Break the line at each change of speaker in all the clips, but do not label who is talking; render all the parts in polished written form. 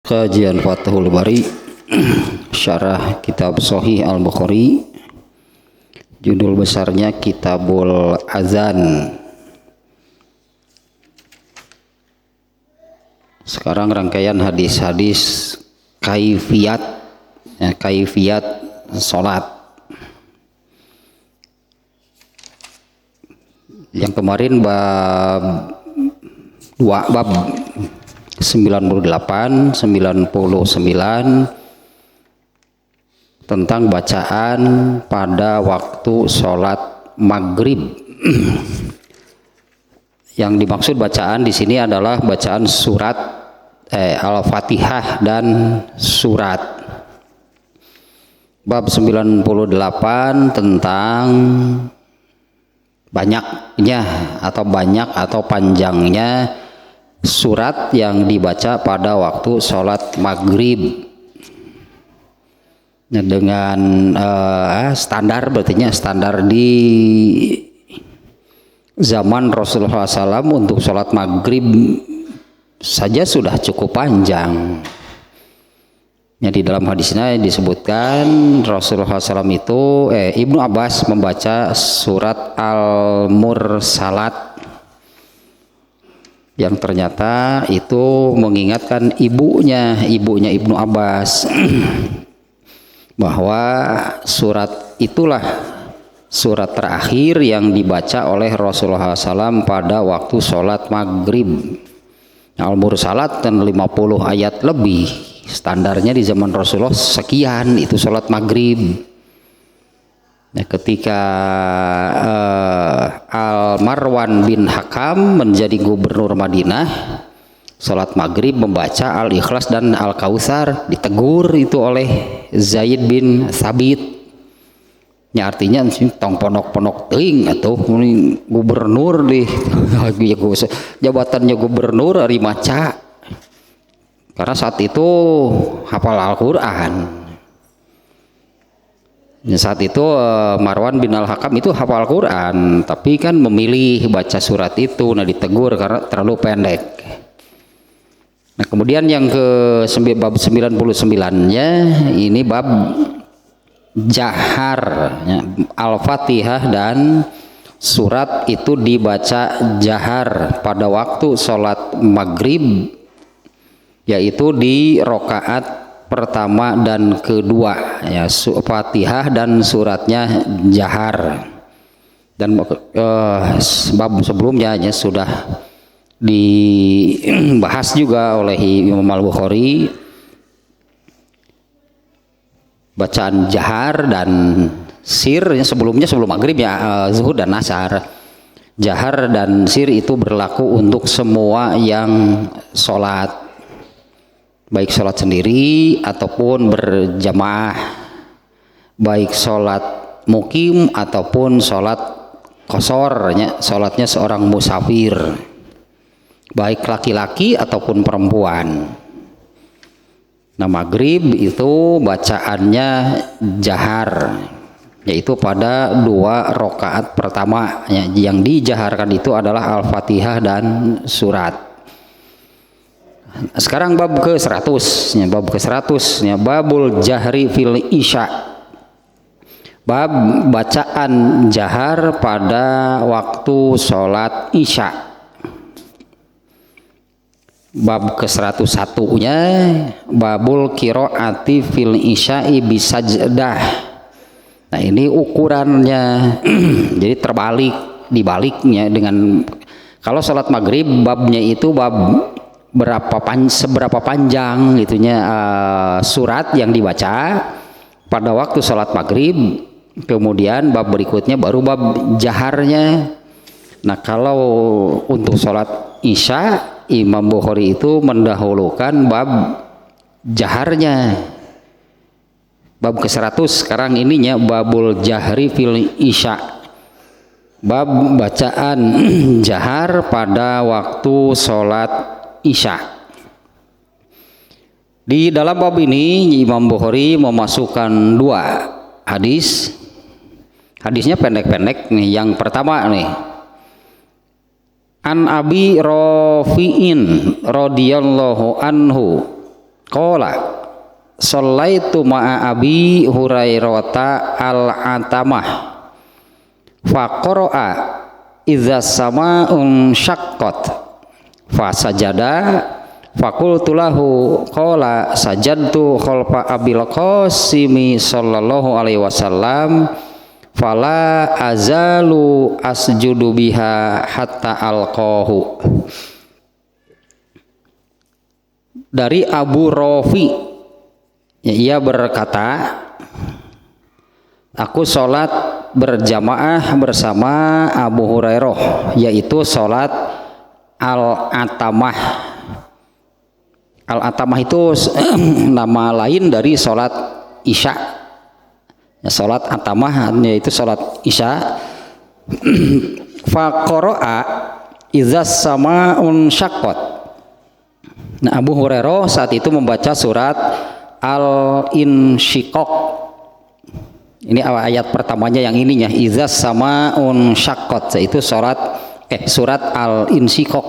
Kajian Fathul Bari Syarah Kitab Sahih Al-Bukhari. Judul besarnya Kitabul Azan. Sekarang rangkaian hadis-hadis kaifiyat salat. Yang kemarin bab 98, 99 tentang bacaan pada waktu sholat maghrib. Yang dimaksud bacaan di sini adalah bacaan surat Al-Fatihah dan surat. Bab 98 tentang banyaknya atau panjangnya surat yang dibaca pada waktu sholat maghrib. Nah, dengan standar, berarti standar di zaman Rasulullah SAW untuk sholat maghrib saja sudah cukup panjang. Ya, di dalam hadisnya disebutkan Rasulullah SAW itu Ibnu Abbas membaca surat Al-Mursalat, yang ternyata itu mengingatkan ibunya Ibnu Abbas bahwa surat itulah surat terakhir yang dibaca oleh Rasulullah SAW pada waktu sholat maghrib. Al-Mursalat dan 50 ayat lebih, standarnya di zaman Rasulullah sekian itu sholat maghrib. Nah, ketika Al-Marwan bin Hakam menjadi gubernur Madinah, sholat maghrib membaca Al-Ikhlas dan Al-Kautsar, ditegur itu oleh Zaid bin Thabit. Ya, artinya tong ponok-ponok teuing atuh gubernur di jabatannya gubernur ari maca, karena saat itu hafal Al-Qur'an. Saat itu Marwan bin Al-Hakam itu hafal Al-Quran, tapi kan memilih baca surat itu. Nah, ditegur karena terlalu pendek. Nah, kemudian yang ke bab 99-nya ini bab jahar, ya, Al-Fatihah dan surat itu dibaca jahar pada waktu sholat maghrib, yaitu di rokaat pertama dan kedua, ya, Fatihah dan suratnya jahar. Dan bab sebelumnya ya sudah dibahas juga oleh Imam Al-Bukhari, bacaan jahar dan sir ya, sebelum maghrib ya, zuhur dan asar. Jahar dan sir itu berlaku untuk semua yang sholat, baik sholat sendiri ataupun berjamaah, baik sholat mukim ataupun sholat kosornya, sholatnya seorang musafir, baik laki-laki ataupun perempuan. Nah, maghrib itu bacaannya jahar, yaitu pada 2 rakaat pertama, ya, yang dijaharkan itu adalah Al-Fatihah dan surat. Sekarang bab ke-100, ya, babul jahri fil isya, bab bacaan jahar pada waktu sholat isya. Bab ke-101-nya babul qiraati fil isya'i bisajdah. Nah, ini ukurannya jadi dibaliknya dengan kalau sholat maghrib babnya itu bab seberapa panjang itunya surat yang dibaca pada waktu sholat maghrib. Kemudian bab berikutnya baru bab jaharnya. Nah, kalau untuk sholat isya Imam Bukhari itu mendahulukan bab jaharnya. Bab ke-100 sekarang ininya babul jahri fil isya, bab bacaan jahar pada waktu sholat isya. Di dalam bab ini Imam Bukhari memasukkan 2 hadis. Hadisnya pendek-pendek nih. Yang pertama nih, An Abi Rafi'in radhiyallahu anhu qala shallaitu ma'a Abi Hurairata al-atamah faqara'a idza sama'un syaqqat fasajada faqultu lahu qala sajadtu khalfa Abil Qasimi sallallahu alaihi wasallam fala azalu asjudu biha hatta alqahu. Dari Abu Rafi, ia berkata, aku sholat berjamaah bersama Abu Hurairah, yaitu sholat al-atamah. Al-atamah itu nama lain dari sholat isya. Ya, sholat atamah yaitu sholat isya. Faqara'a idza sama'un syaqqat. Nah, Abu Hurairah saat itu membaca surat Al-Insyiqaq. Ini ayat pertamanya yang ininya, idza sama'un syaqqat, yaitu surat Al-Insyiqaq.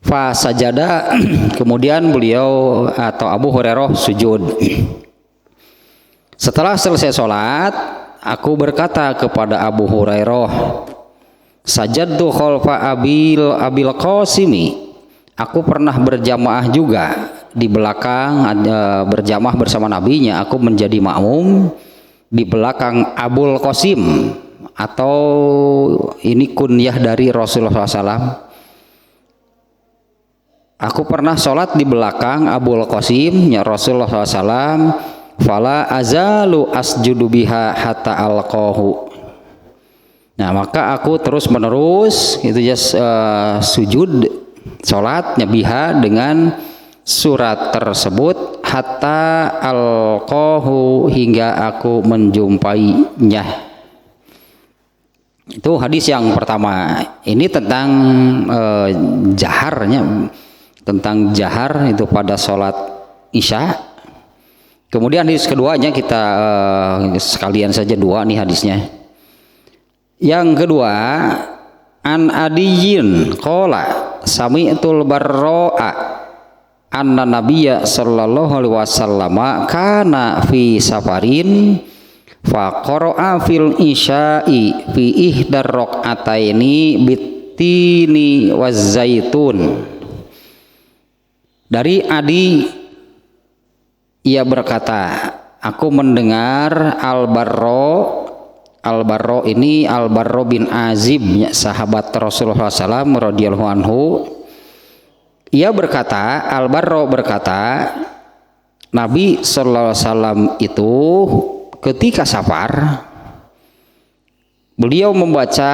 Fa sajada, kemudian beliau atau Abu Hurairah sujud. Setelah selesai sholat, aku berkata kepada Abu Hurairah, sajadtu khalfa Abil Qasimi. Aku pernah berjamaah juga di belakang, berjamaah bersama nabinya. Aku menjadi makmum di belakang Abul Qasim, atau ini kunyah dari Rasulullah SAW. Aku pernah sholat di belakang Abul Qasim, ya Rasulullah SAW. Fala azalu asjudu biha hatta alqahu. Nah, maka aku terus menerus itu ya sujud sholatnya biha dengan surat tersebut hatta alqahu, hingga aku menjumpainya. Itu hadis yang pertama. Ini tentang jaharnya, tentang jahar itu pada sholat isya. Kemudian hadis keduanya kita sekalian saja dua nih hadisnya. Yang kedua, an Adiyin qala sami'tul barra'a anna nabiyya sallallahu alaihi wasallam kana fi safarin fa qara'a fil isya'i fi ihdar raq'ataini bitini waz zaitun. Dari Adi, ia berkata, aku mendengar Al-Barro ini Al-Barro bin Azib, sahabat Rasulullah SAW radhiyallahu anhu. Ia berkata, Al-Barro berkata, Nabi sallallahu alaihi wasallam itu ketika safar, beliau membaca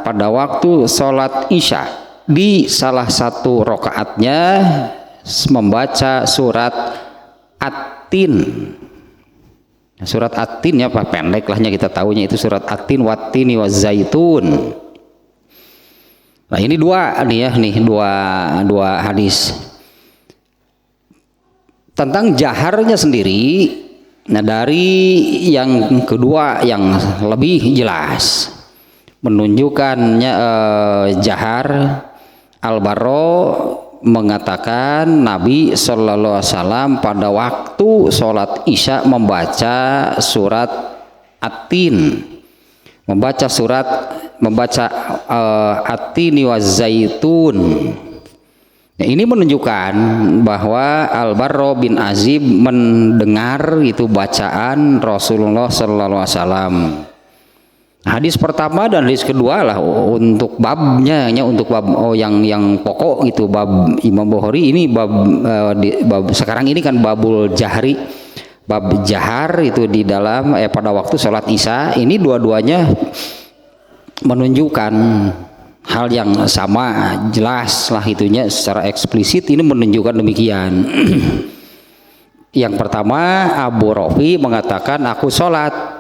pada waktu sholat isya di salah satu rakaatnya membaca surat At-Tin. Surat At-Tin ya, Pak, pendek lahnya kita tahunya itu surat At-Tin wattini wazaitun. Nah, ini dua hadis tentang jaharnya sendiri. Nah, dari yang kedua yang lebih jelas menunjukkannya jahar, Al-Barro mengatakan Nabi Shallallahu Alaihi Wasallam pada waktu sholat isya membaca surat At-Tin, membaca At-Tini waz zaitun. Nah, ini menunjukkan bahwa Al-Barro bin Azib mendengar itu bacaan Rasulullah Shallallahu Alaihi Wasallam. Hadis pertama dan hadis kedua lah untuk babnya, untuk bab yang pokok gitu, bab Imam Bukhari ini bab sekarang ini kan babul jahri, bab jahar itu di dalam pada waktu sholat isya. Ini dua-duanya menunjukkan hal yang sama, jelas lah itunya secara eksplisit. Ini menunjukkan demikian. Yang pertama, Abu Rafi mengatakan aku sholat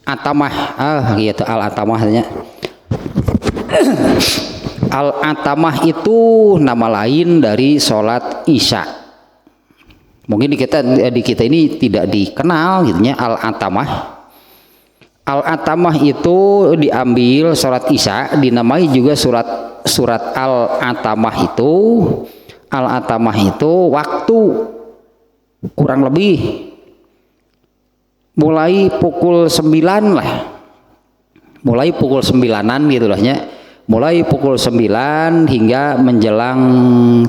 atamah, gitu, al-atamahnya. Al-atamah itu nama lain dari sholat isya. Mungkin di kita ini tidak dikenal gitunya al-atamah. Al-atamah itu diambil sholat isya, dinamai juga surat al-atamah itu Al-atamah itu waktu kurang lebih mulai pukul 9 lah, mulai pukul 9-an gitu lah ya, mulai pukul 9 hingga menjelang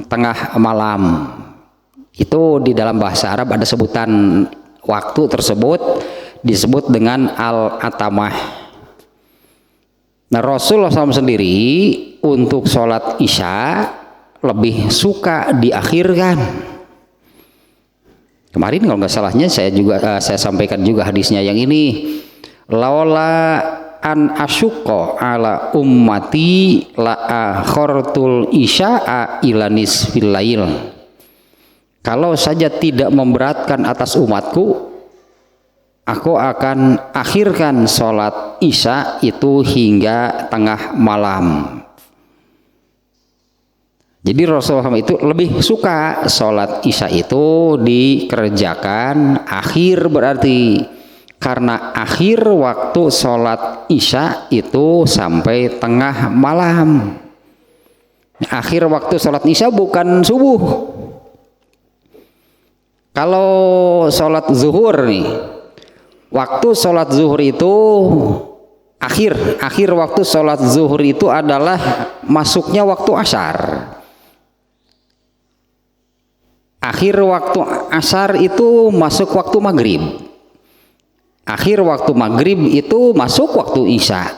tengah malam. Itu di dalam bahasa Arab ada sebutan waktu tersebut disebut dengan al-atamah. Nah, Rasulullah SAW sendiri untuk sholat isya lebih suka diakhirkan. Kemarin kalau nggak salahnya saya sampaikan juga hadisnya yang ini, laula an asyuqa ala ummati la akhartul isya'a ila nisfil lail. Kalau saja tidak memberatkan atas umatku, aku akan akhirkan sholat isya itu hingga tengah malam. Jadi Rasulullah itu lebih suka sholat isya itu dikerjakan akhir, berarti karena akhir waktu sholat isya itu sampai tengah malam. Akhir waktu sholat isya bukan subuh. Kalau sholat zuhur nih, waktu sholat zuhur itu akhir waktu sholat zuhur itu adalah masuknya waktu asar. Akhir waktu asar itu masuk waktu maghrib. Akhir waktu maghrib itu masuk waktu isya.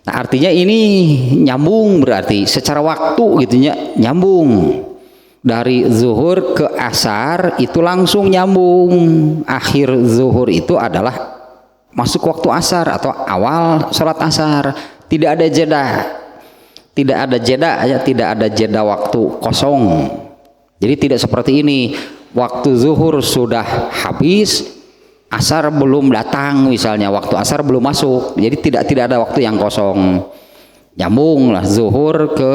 Nah, artinya ini nyambung, berarti secara waktu gitu ya, nyambung. Dari zuhur ke asar itu langsung nyambung. Akhir zuhur itu adalah masuk waktu asar atau awal sholat asar. Tidak ada jeda. Tidak ada jeda ya, tidak ada jeda waktu kosong. Jadi tidak seperti ini, waktu zuhur sudah habis, asar belum datang misalnya, waktu asar belum masuk. Jadi tidak ada waktu yang kosong. Nyambunglah zuhur ke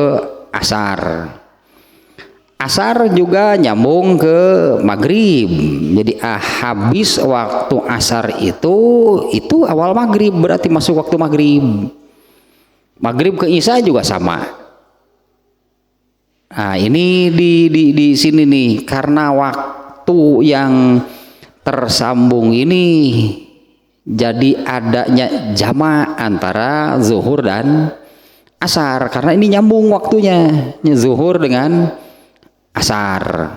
asar. Asar juga nyambung ke maghrib. Jadi habis waktu asar itu awal maghrib, berarti masuk waktu maghrib. Maghrib ke isya juga sama. Nah, ini di sini nih, karena waktu yang tersambung ini jadi adanya jama antara zuhur dan asar, karena ini nyambung waktunya, zuhur dengan asar.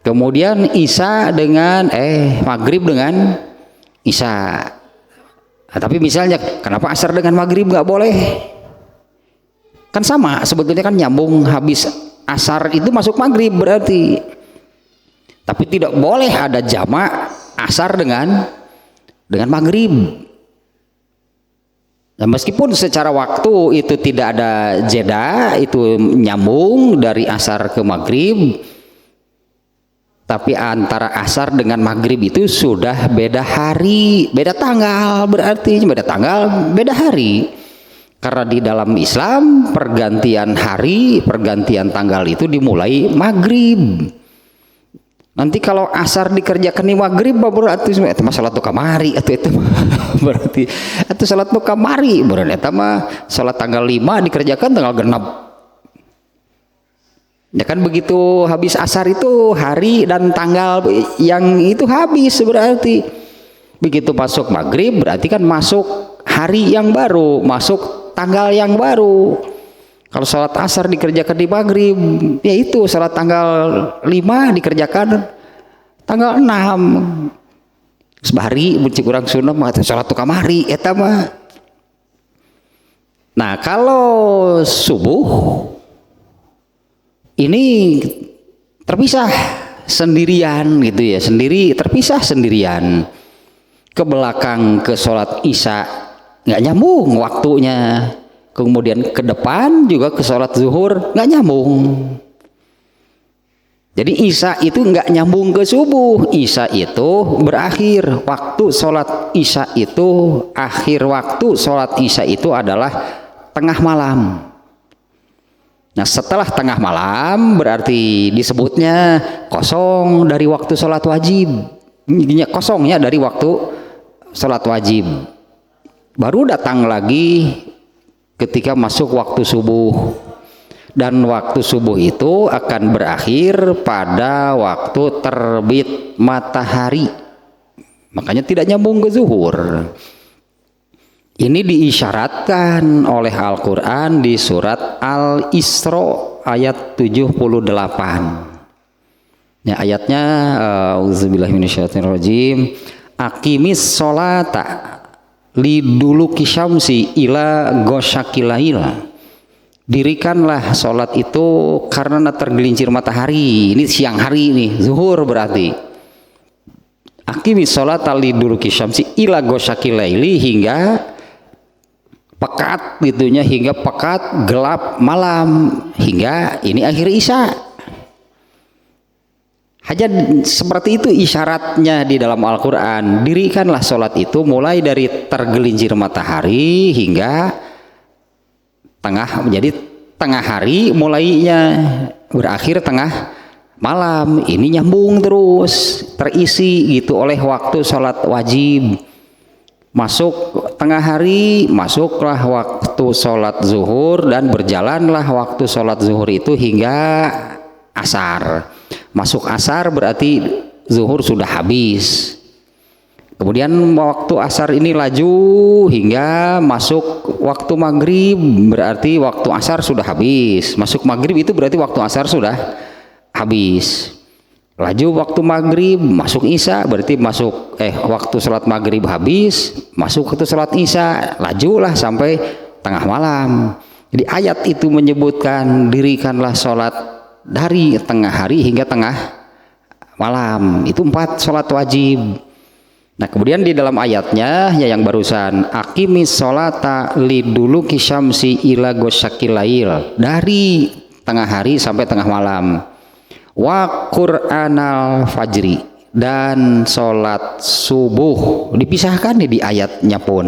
Kemudian isya dengan maghrib dengan isya. Nah, tapi misalnya kenapa asar dengan maghrib nggak boleh? Kan sama sebetulnya, kan nyambung, habis asar itu masuk maghrib berarti. Tapi tidak boleh ada jamak asar dengan maghrib. Nah, meskipun secara waktu itu tidak ada jeda, itu nyambung dari asar ke maghrib, tapi antara asar dengan maghrib itu sudah beda hari, beda tanggal, berarti beda tanggal, beda hari. Karena di dalam Islam pergantian hari, pergantian tanggal itu dimulai maghrib. Nanti kalau asar dikerjakan di maghrib berarti itu salat kamari, atau itu berarti itu salat kamari, berarti itu mah salat tanggal 5 dikerjakan tanggal genap. Ya kan begitu, habis asar itu hari dan tanggal yang itu habis, berarti begitu masuk maghrib berarti kan masuk hari yang baru, masuk tanggal yang baru. Kalau sholat asar dikerjakan di maghrib, ya itu sholat tanggal 5 dikerjakan tanggal 6. Sebari benci kurang sunnah mah sholat tu kamari eta mah. Nah, kalau subuh ini terpisah sendirian gitu ya, sendiri, terpisah sendirian. Ke belakang ke sholat isya nggak nyambung waktunya, kemudian ke depan juga ke sholat zuhur nggak nyambung. Jadi isya itu nggak nyambung ke subuh. Isya itu berakhir waktu sholat isya itu, akhir waktu sholat isya itu adalah tengah malam. Nah, setelah tengah malam berarti disebutnya kosong dari waktu sholat wajib. Kosongnya dari waktu sholat wajib. Baru datang lagi ketika masuk waktu subuh. dan waktu subuh itu akan berakhir pada waktu terbit matahari. Makanya tidak nyambung ke zuhur. Ini diisyaratkan oleh Al-Quran di surat Al-Isra ayat 78. Ya, ayatnya auzubillahi minasyaitonirrajim, aqimis sholata liduluki syamsi ila gosyakilail. Dirikanlah sholat itu karena tergelincir matahari. Ini siang hari nih, zuhur berarti. Aqimis sholata liduluki syamsi ila gosyakilaili, hingga pekat gitunya, hingga pekat gelap malam, hingga ini akhir isya. Hanya seperti itu isyaratnya di dalam Al-Quran. Dirikanlah sholat itu mulai dari tergelincir matahari hingga menjadi tengah hari, mulainya berakhir tengah malam. Ini nyambung terus, terisi gitu oleh waktu sholat wajib. Masuk tengah hari, masuklah waktu sholat zuhur, dan berjalanlah waktu sholat zuhur itu hingga asar. Masuk asar berarti zuhur sudah habis. Kemudian waktu asar ini laju hingga masuk waktu maghrib, berarti waktu asar sudah habis. Masuk maghrib itu berarti waktu asar sudah habis. Laju waktu maghrib, masuk isya, berarti waktu sholat maghrib habis, masuk waktu sholat isya, lajulah sampai tengah malam. Jadi ayat itu menyebutkan dirikanlah sholat dari tengah hari hingga tengah malam. Itu 4 sholat wajib. Nah, kemudian di dalam ayatnya ya yang barusan, aqimis sholata liduluki syamsi ila gosyakilail, dari tengah hari sampai tengah malam. Wa qur'anal fajri, dan sholat subuh. Dipisahkan nih di ayatnya pun.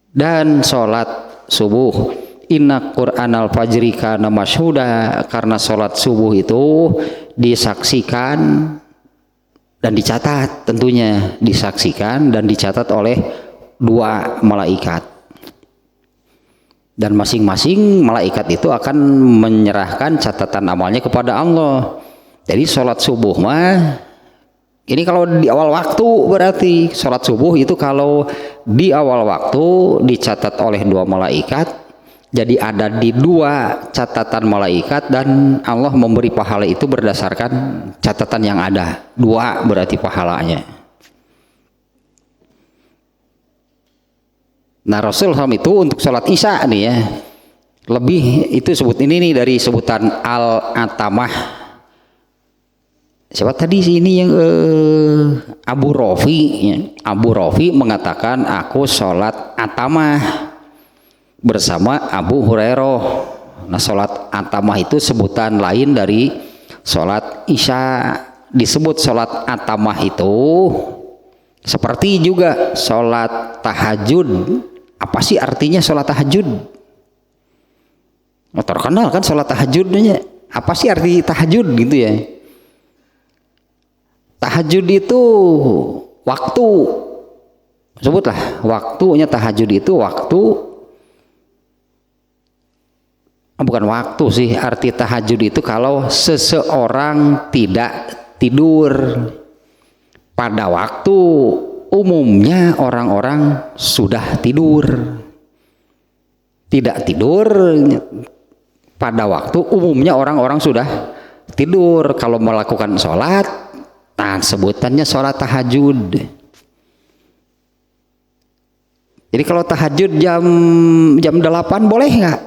Dan sholat subuh, inna qur'anal fajri kana masyhuda, karena sholat subuh itu disaksikan dan dicatat, tentunya disaksikan dan dicatat oleh 2 malaikat. Dan masing-masing malaikat itu akan menyerahkan catatan amalnya kepada Allah. Jadi sholat subuh mah, ini kalau di awal waktu, berarti sholat subuh itu kalau di awal waktu dicatat oleh 2 malaikat, jadi ada di 2 catatan malaikat, dan Allah memberi pahala itu berdasarkan catatan yang ada. 2 berarti pahalanya. Nah, Rasul SAW itu untuk sholat isya nih ya, lebih itu ini nih dari sebutan al-atamah. Siapa tadi ini yang Abu Rafi ya. Abu Rafi mengatakan aku sholat atamah bersama Abu Hurairah. Nah, sholat atamah itu sebutan lain dari sholat isya. Disebut sholat atamah itu seperti juga sholat tahajud. Apa sih artinya sholat tahajud? Oh, terkenal kan sholat tahajudnya. Apa sih arti tahajud gitu ya? Tahajud itu waktu. Sebutlah waktunya tahajud itu waktu. Bukan waktu sih, arti tahajud itu kalau seseorang tidak tidur pada waktu umumnya orang-orang sudah tidur. Tidak tidur pada waktu umumnya orang-orang sudah tidur. Kalau melakukan sholat, nah sebutannya sholat tahajud. Jadi kalau tahajud jam 8 boleh nggak?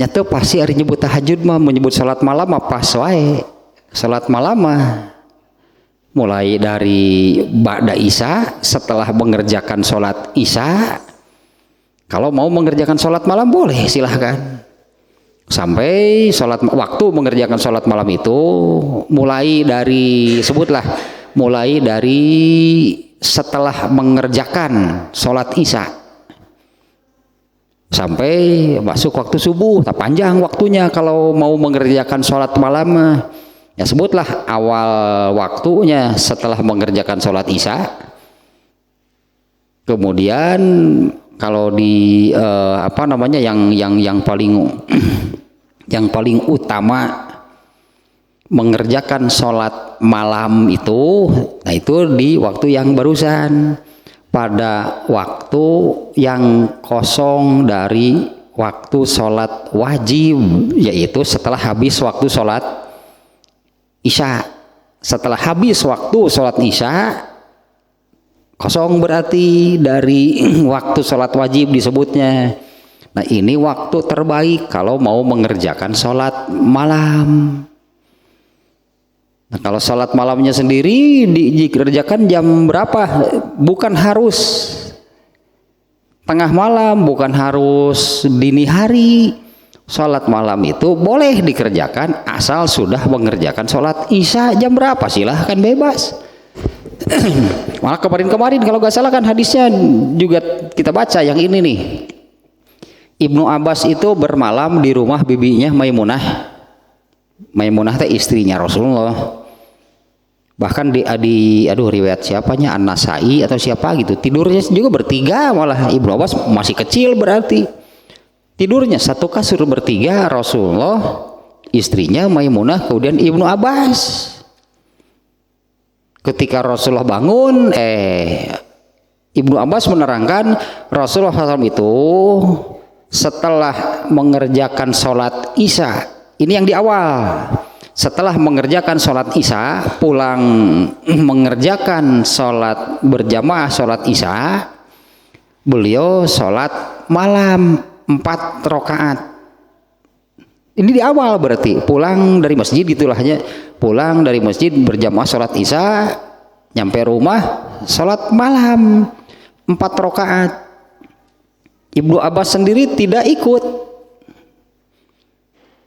Nyata pasti hari nyebut tahajud mah, menyebut sholat malam apa wae. Sholat malam mah mulai dari ba'da isya, setelah mengerjakan sholat isya. Kalau mau mengerjakan sholat malam boleh, silahkan. Sampai waktu mengerjakan sholat malam itu mulai dari, sebutlah, mulai dari setelah mengerjakan sholat isya sampai masuk waktu subuh. Tak panjang waktunya kalau mau mengerjakan sholat malam. Ya sebutlah awal waktunya setelah mengerjakan sholat isya, kemudian kalau di apa namanya yang paling yang paling utama mengerjakan sholat malam itu, nah itu di waktu yang barusan, pada waktu yang kosong dari waktu sholat wajib, yaitu setelah habis waktu sholat isya. Setelah habis waktu sholat isya, kosong berarti dari waktu sholat wajib disebutnya. Nah ini waktu terbaik kalau mau mengerjakan sholat malam. Nah, kalau sholat malamnya sendiri dikerjakan jam berapa? Bukan harus tengah malam, bukan harus dini hari. Sholat malam itu boleh dikerjakan asal sudah mengerjakan sholat isya jam berapa, silahkan bebas. Malah kemarin-kemarin kalau gak salah kan hadisnya juga kita baca yang ini nih. Ibnu Abbas itu bermalam di rumah bibinya Maimunah. Maimunah teh istrinya Rasulullah. Bahkan di riwayat siapanya, An-Nasai atau siapa gitu, tidurnya juga bertiga, malah Ibnu Abbas masih kecil berarti tidurnya satu kasur bertiga, Rasulullah, istrinya Maimunah, kemudian Ibnu Abbas. Ketika Rasulullah bangun, Ibnu Abbas menerangkan Rasulullah SAW itu setelah mengerjakan sholat isya, ini yang di awal, setelah mengerjakan sholat isya, pulang mengerjakan sholat berjamaah sholat isya, beliau sholat malam 4 rakaat. Ini di awal berarti pulang dari masjid, itulahnya pulang dari masjid berjamaah sholat isya, nyampe rumah sholat malam 4 rakaat. Ibnu Abbas sendiri tidak ikut.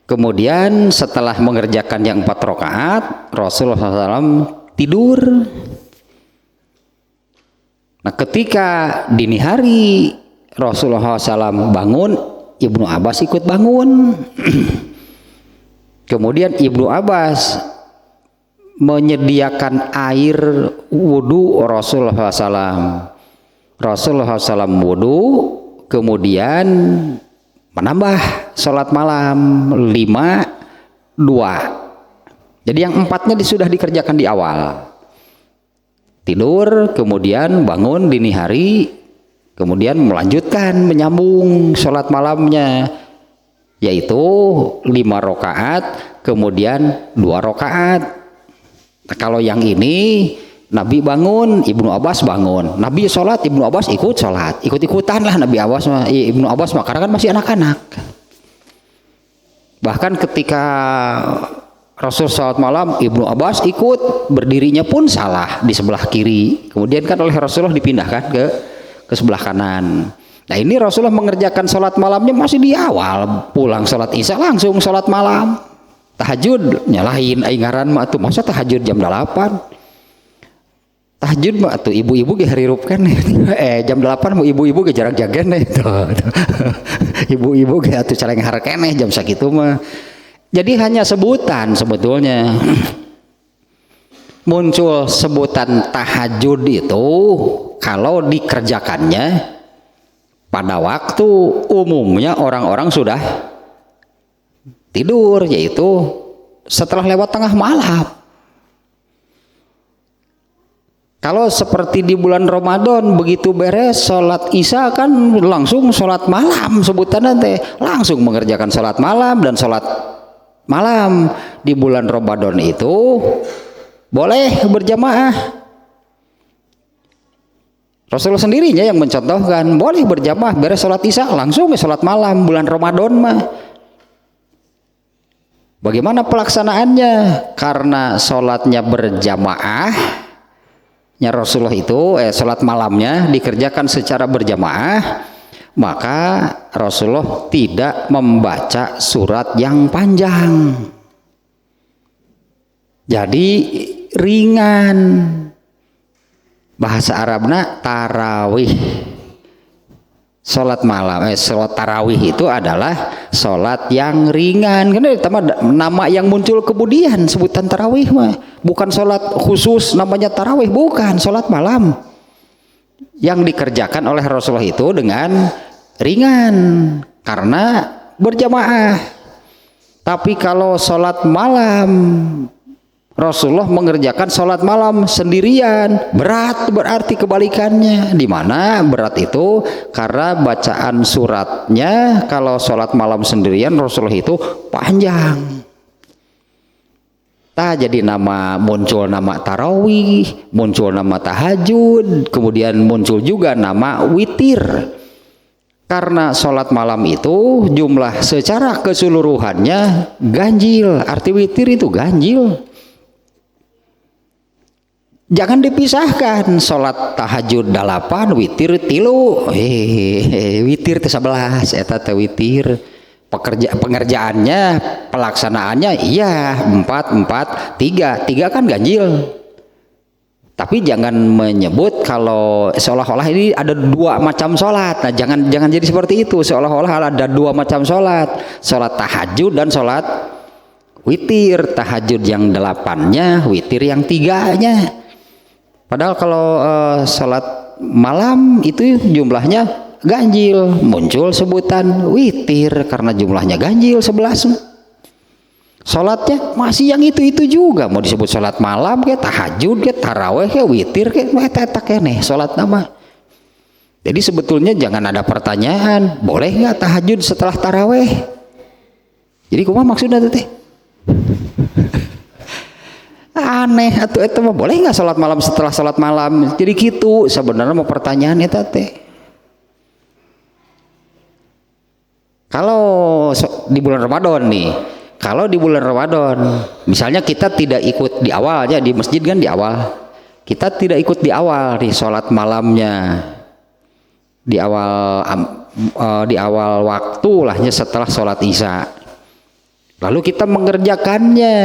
Kemudian setelah mengerjakan yang 4 rakaat, Rasulullah SAW tidur. Nah ketika dini hari Rasulullah SAW bangun, Ibnu Abbas ikut bangun. Kemudian Ibnu Abbas menyediakan air wudhu Rasulullah SAW. Rasulullah SAW wudhu, kemudian menambah sholat malam 5-2. Jadi yang 4-nya sudah dikerjakan di awal. Tidur, kemudian bangun dini hari, kemudian melanjutkan menyambung sholat malamnya, yaitu 5 rakaat, kemudian 2 rakaat. Nah, kalau yang ini Nabi bangun, Ibnu Abbas bangun. Nabi sholat, Ibnu Abbas ikut sholat, ikut-ikutan lah Nabi Abbas, Ibnu Abbas karena kan masih anak-anak. Bahkan ketika Rasul sholat malam, Ibnu Abbas ikut, berdirinya pun salah di sebelah kiri. Kemudian kan oleh Rasulullah dipindahkan ke sebelah kanan. Nah ini Rasulullah mengerjakan sholat malamnya masih di awal, pulang sholat isya langsung sholat malam. Tahajud nyalahin ngaran mah tuh, masa tahajud jam 8? Tahajud mah tuh ibu-ibu ge harirupkan jam 8 mau ibu-ibu ge jarang jagan ibu-ibu ge atuh caleng harkeneh jam sakitu mah. Jadi hanya sebutan sebetulnya. Muncul sebutan tahajud itu kalau dikerjakannya pada waktu umumnya orang-orang sudah tidur, yaitu setelah lewat tengah malam. Kalau seperti di bulan Ramadan begitu beres sholat isya kan langsung sholat malam, sebutannya teh langsung mengerjakan sholat malam. Dan sholat malam di bulan Ramadan itu boleh berjamaah. Rasulullah sendirinya yang mencontohkan boleh berjamaah, beres sholat isya langsung sholat malam bulan Ramadan mah. Bagaimana pelaksanaannya? Karena sholatnya berjamaah, Rasulullah itu sholat malamnya dikerjakan secara berjamaah, maka Rasulullah tidak membaca surat yang panjang. Jadi ringan. Bahasa Arabnya tarawih. Sholat malam, sholat tarawih itu adalah sholat yang ringan. Karena nama yang muncul kemudian sebutan tarawih mah bukan sholat khusus namanya tarawih, bukan, sholat malam. yang dikerjakan oleh Rasulullah itu dengan ringan karena berjamaah. Tapi kalau sholat malam, Rasulullah mengerjakan sholat malam sendirian, berat, berarti kebalikannya. Di mana berat itu karena bacaan suratnya kalau sholat malam sendirian Rasulullah itu panjang. Jadi muncul nama tarawih, muncul nama tahajud, kemudian muncul juga nama witir. Karena sholat malam itu jumlah secara keseluruhannya ganjil, arti witir itu ganjil. Jangan dipisahkan, sholat tahajud 8, witir 3, witir 11, eta teh witir. Pengerjaannya, pelaksanaannya iya 4, 3 kan ganjil. Tapi jangan menyebut kalau seolah-olah ini ada 2 macam sholat. Nah, jangan jadi seperti itu, seolah-olah ada 2 macam sholat, sholat tahajud dan sholat witir. Tahajud yang 8-nya, witir yang 3-nya. Padahal kalau sholat malam itu jumlahnya ganjil, muncul sebutan witir karena jumlahnya ganjil 11. Sholatnya masih yang itu juga, mau disebut sholat malam kayak tahajud kayak taraweh kayak witir kayak tetak nih sholat nama. Jadi sebetulnya jangan ada pertanyaan, boleh nggak tahajud setelah taraweh? Jadi kumaha maksudnya teh? Aneh atau itu mah boleh nggak sholat malam setelah sholat malam? Jadi gitu sebenarnya mau pertanyaan itu teh. Kalau di bulan Ramadan nih, kalau di bulan Ramadan misalnya kita tidak ikut di awalnya di masjid kan di awal, kita tidak ikut di awal di sholat malamnya, di awal waktu lahnya setelah sholat isya, lalu kita mengerjakannya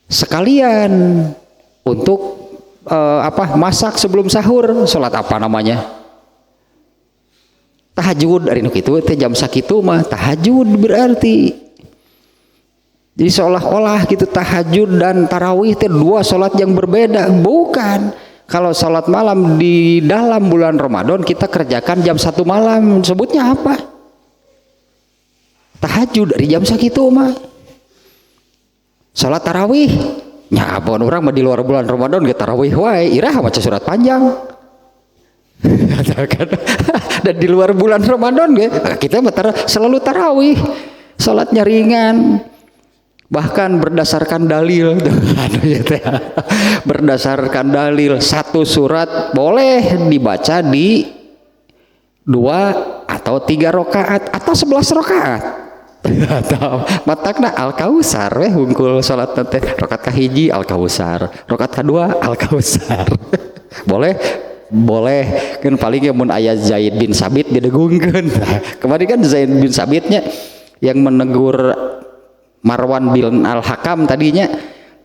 sekalian untuk masak sebelum sahur. Sholat apa namanya? Tahajud. Dari nuk itu teh jam sakitu mah tahajud berarti. Jadi seolah-olah gitu tahajud dan tarawih itu 2 sholat yang berbeda. Bukan. Kalau sholat malam di dalam bulan Ramadan kita kerjakan jam 1 malam, sebutnya apa? Tahajud dari jam sakitu mah. Sholat tarawih, nya abon orang mah di luar bulan Ramadan ge tarawih wae, iraha maca surat panjang. Dan di luar bulan Ramadan kita selalu tarawih, sholatnya ringan, bahkan berdasarkan dalil. Berdasarkan dalil 1 surat boleh dibaca di 2 atau 3 rakaat atau 11 rakaat. Atau matakna Al-Kausar hungkul sholat teh rakaat kahiji Al-Kausar, rakaat kedua Al-Kausar. boleh kan paling mun aya Zaid bin Sabit didegungkeun. Kemarin kan Zaid bin Sabitnya yang menegur Marwan bin Al-Hakam tadinya.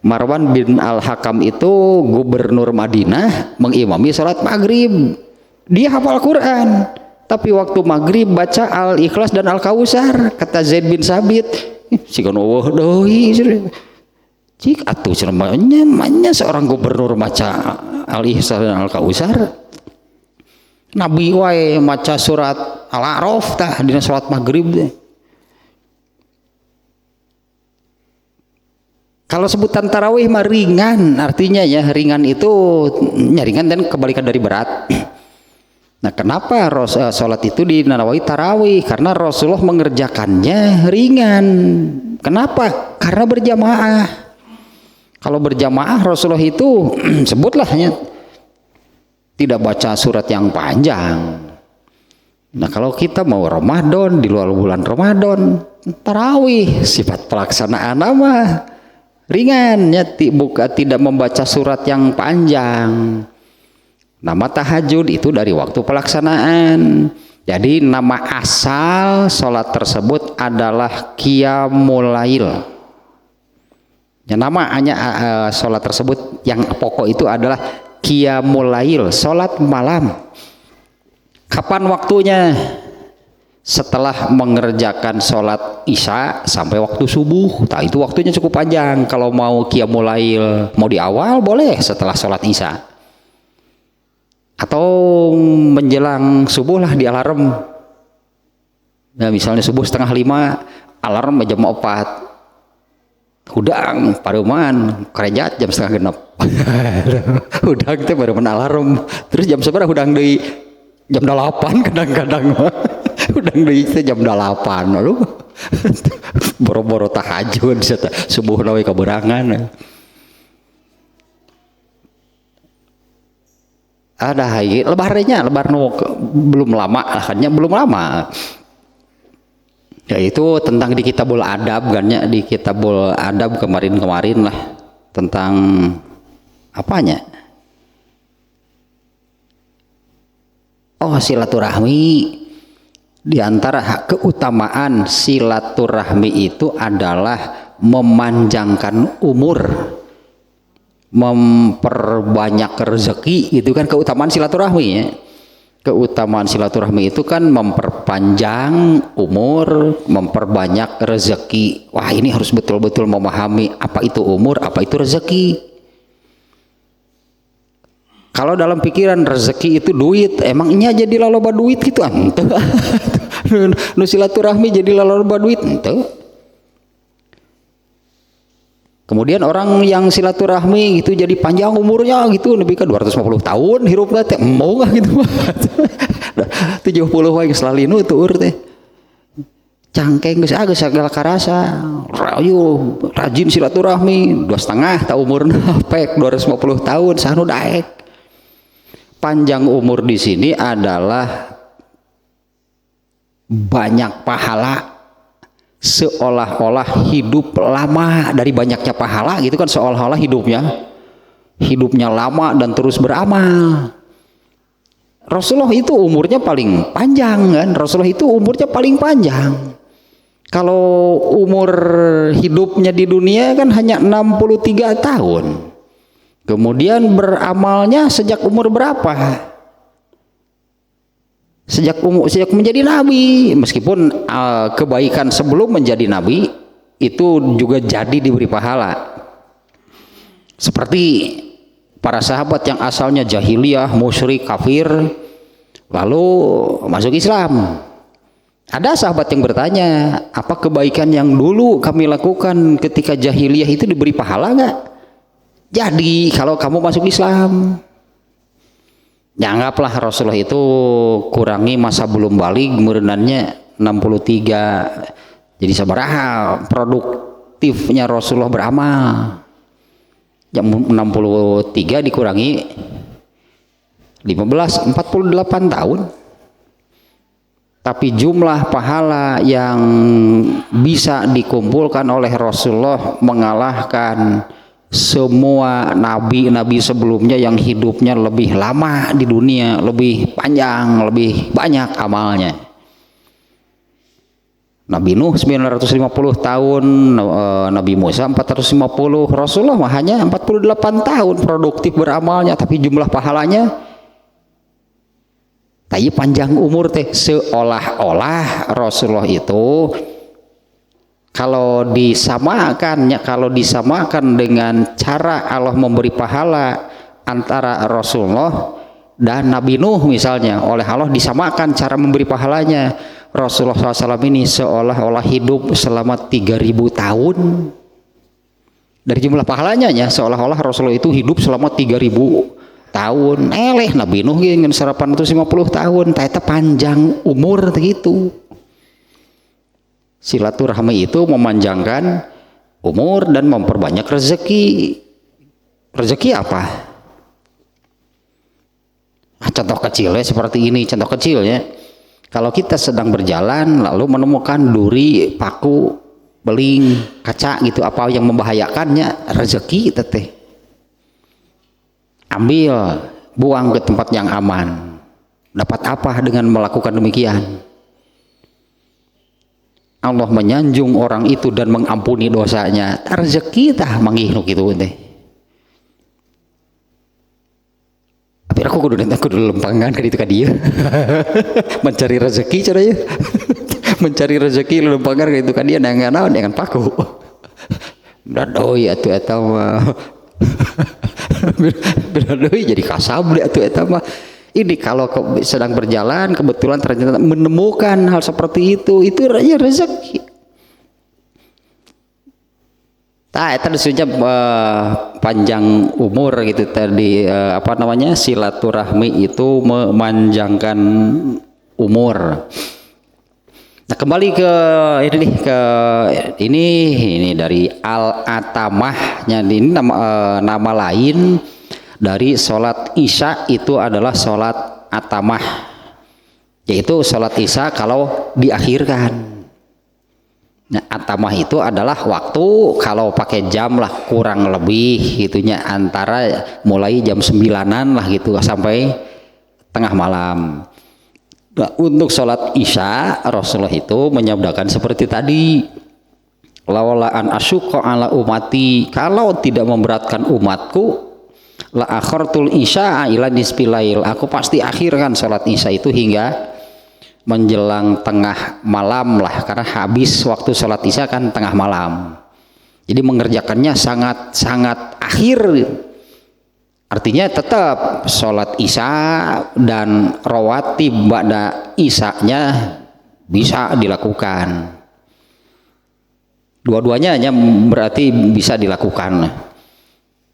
Marwan bin Al-Hakam itu gubernur Madinah mengimami sholat maghrib. Dia hafal Quran, tapi waktu maghrib baca Al-Ikhlas dan Al-Kausar. Kata Zaid bin Sabit, sikeun eueuh deui cik atuh cenah seorang gubernur maca Al-Ikhlas dan Al-Kausar. Nabi wae maca surat Al-A'raf tah dina salat maghrib teh. Kalau sebutan tarawih mah ringan, artinya ya ringan itu ringan dan kebalikan dari berat. Nah, kenapa sholat itu dinamakan tarawih? Karena Rasulullah mengerjakannya ringan. Kenapa? Karena berjamaah. Kalau berjamaah Rasulullah itu sebutlah tidak baca surat yang panjang. Nah, kalau kita mau Ramadan di luar bulan Ramadan, tarawih sifat pelaksanaan nama ringan, tidak membaca surat yang panjang. Nama tahajud itu dari waktu pelaksanaan. Jadi nama asal sholat tersebut adalah Qiyamul Lail. Ya, nama hanya sholat tersebut yang pokok itu adalah Qiyamul Lail, sholat malam. Kapan waktunya? Setelah mengerjakan sholat isya sampai waktu subuh. Nah, itu waktunya cukup panjang. Kalau mau Qiyamul Lail mau di awal boleh setelah sholat isya. atau menjelang subuh lah di alarm. Nah misalnya subuh 4:30, alarm jam 4, hudang paruman kerejat jam 5:30. Hudang teh paruman alarm, terus jam seberapa hudang deui? Jam 8 kadang-kadang. Hudang deui teh jam 8 lalu boro-boro tahajud subuh we kaberangan. Ada lebar belum lama akhirnya belum lama, yaitu tentang di Kitabul Adab kan ya, di Kitabul Adab kemarin lah tentang apanya, silaturahmi. Di antara keutamaan silaturahmi itu adalah memanjangkan umur, memperbanyak rezeki. Itu kan keutamaan silaturahmi ya. Keutamaan silaturahmi itu kan memperpanjang umur, memperbanyak rezeki. Wah, ini harus betul-betul memahami apa itu umur, apa itu rezeki. Kalau dalam pikiran rezeki itu duit, emangnya jadi laloba duit gitu ante. Nu silaturahmi jadi laloba duit ente. Kemudian orang yang silaturahmi gitu jadi panjang umurnya gitu, lebih ke 250 tahun hirupna teh mau gak gitu. 70 wae geus lalinu tueur teh. Cangkeng geus segala karasa. Rayu rajin silaturahmi 2,5 ta umurna pek 250 tahun sanu daek. Panjang umur di sini adalah banyak pahala, seolah-olah hidup lama dari banyaknya pahala gitu kan, seolah-olah hidupnya lama dan terus beramal. Rasulullah itu umurnya paling panjang kan, Rasulullah itu umurnya paling panjang. Kalau umur hidupnya di dunia kan hanya 63 tahun. Kemudian beramalnya sejak umur berapa? Sejak menjadi nabi. Meskipun kebaikan sebelum menjadi nabi itu juga jadi diberi pahala. Seperti para sahabat yang asalnya jahiliyah, musyrik, kafir, lalu masuk Islam. Ada sahabat yang bertanya, apa kebaikan yang dulu kami lakukan ketika jahiliyah itu diberi pahala enggak? Jadi kalau kamu masuk Islam, ya anggaplah Rasulullah itu kurangi masa belum balik merenannya 63, jadi sabaraha produktifnya Rasulullah beramal. Jam 63 dikurangi 15, 48 tahun. Tapi jumlah pahala yang bisa dikumpulkan oleh Rasulullah mengalahkan semua nabi-nabi sebelumnya yang hidupnya lebih lama di dunia, lebih panjang, lebih banyak amalnya. Nabi Nuh 950 tahun, Nabi Musa 450, Rasulullah mah hanya 48 tahun produktif beramalnya, tapi jumlah pahalanya tapi panjang umur teh. Seolah-olah Rasulullah itu kalau disamakan dengan cara Allah memberi pahala antara Rasulullah dan Nabi Nuh misalnya, oleh Allah disamakan cara memberi pahalanya. Rasulullah SAW ini seolah-olah hidup selama 3000 tahun. Dari jumlah pahalanya ya, seolah-olah Rasulullah itu hidup selama 3000 tahun. Nabi Nuh dengan 850 tahun, ternyata panjang umur gitu. Silaturahmi itu memanjangkan umur dan memperbanyak rezeki. Rezeki apa? Contoh kecilnya seperti ini, contoh kecilnya. Kalau kita sedang berjalan lalu menemukan duri, paku, beling, kaca gitu, apa yang membahayakannya, rezeki teteh. Ambil, buang ke tempat yang aman. Dapat apa dengan melakukan demikian? Allah menyanjung orang itu dan mengampuni dosanya. Rezeki tah manggih nu kitu teh. Tapi aku kudu lempangan ka ditu ka dieu. Mencari rezeki caranya. Mencari rezeki lempangan ka ditu ka dieu dengan naon dengan paku. Dadoy atuh eta mah. Dadoy jadi kasab atuh eta mah. Ini kalau sedang berjalan kebetulan ternyata menemukan hal seperti itu ya rezeki. Tadi sudah panjang umur gitu tadi silaturahmi itu memanjangkan umur. Nah kembali ke ini dari al-atamahnya, ini nama lain dari sholat isya itu adalah sholat atamah, yaitu sholat isya kalau diakhirkan. Nah, atamah itu adalah waktu kalau pakai jam lah kurang lebih gitunya antara mulai jam 9-an lah gitu sampai tengah malam. Nah, untuk sholat isya Rasulullah itu menyabdakan seperti tadi, laula an asyqa ala umati, kalau tidak memberatkan umatku la akhartul isya ila nisfil lail, aku pasti akhirkan sholat isya itu hingga menjelang tengah malam lah, karena habis waktu sholat isya kan tengah malam, jadi mengerjakannya sangat akhir. Artinya tetap sholat isya dan rawatib ba'da isyanya bisa dilakukan, dua-duanya hanya berarti bisa dilakukan.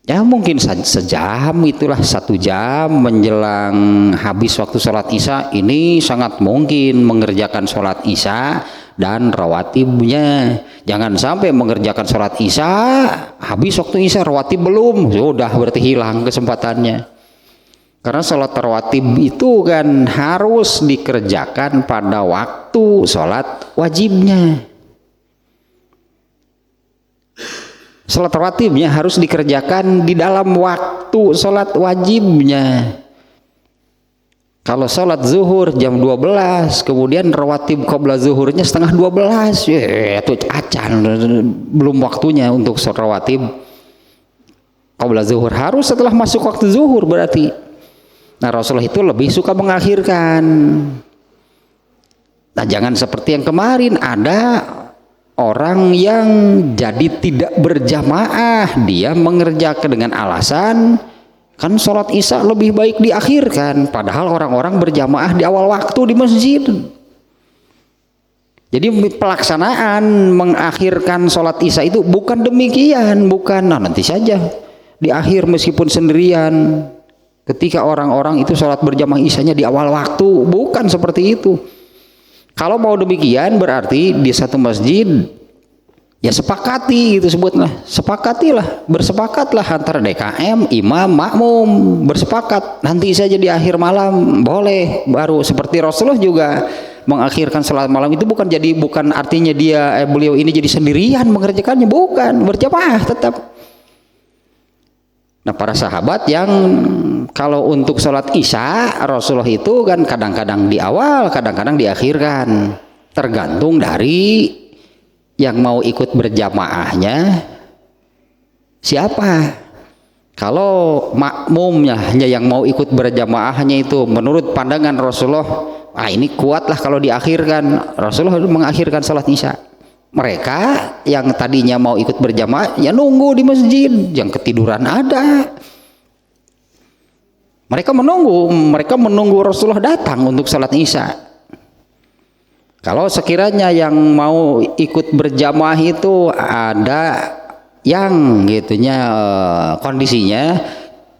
Ya mungkin sejam itulah, 1 jam menjelang habis waktu sholat isya ini sangat mungkin mengerjakan sholat isya dan rawatibnya. Jangan sampai mengerjakan sholat isya habis waktu isya rawatib belum, sudah berarti hilang kesempatannya. Karena sholat rawatib itu kan harus dikerjakan pada waktu sholat wajibnya. Sholat rawatibnya harus dikerjakan di dalam waktu sholat wajibnya. Kalau sholat zuhur jam 12 kemudian rawatib qabla zuhurnya setengah 12, itu acan, belum waktunya untuk sholat rawatib qabla zuhur, harus setelah masuk waktu zuhur berarti. Nah Rasulullah itu lebih suka mengakhirkan. Nah jangan seperti yang kemarin, ada orang yang jadi tidak berjamaah, dia mengerjakan dengan alasan kan sholat isya lebih baik diakhirkan, padahal orang-orang berjamaah di awal waktu di masjid. Jadi pelaksanaan mengakhirkan sholat isya itu bukan demikian, bukan nanti saja di akhir meskipun sendirian ketika orang-orang itu sholat berjamaah isyanya di awal waktu, bukan seperti itu. Kalau mau demikian berarti di satu masjid ya sepakati, itu sebutlah, bersepakatlah antara DKM, imam, makmum, bersepakat nanti saja di akhir malam boleh. Baru seperti Rasulullah juga mengakhirkan salat malam itu bukan artinya beliau ini jadi sendirian mengerjakannya, bukan, berjamaah tetap. Nah para sahabat yang kalau untuk sholat isya Rasulullah itu kan kadang-kadang di awal, kadang-kadang diakhirkan, tergantung dari yang mau ikut berjamaahnya siapa. Kalau makmumnya yang mau ikut berjamaahnya itu menurut pandangan Rasulullah, ini kuatlah kalau diakhirkan, Rasulullah mengakhirkan sholat isya. Mereka yang tadinya mau ikut berjamaah ya nunggu di masjid, yang ketiduran ada. Mereka menunggu Rasulullah datang untuk salat isya. Kalau sekiranya yang mau ikut berjamaah itu ada yang kondisinya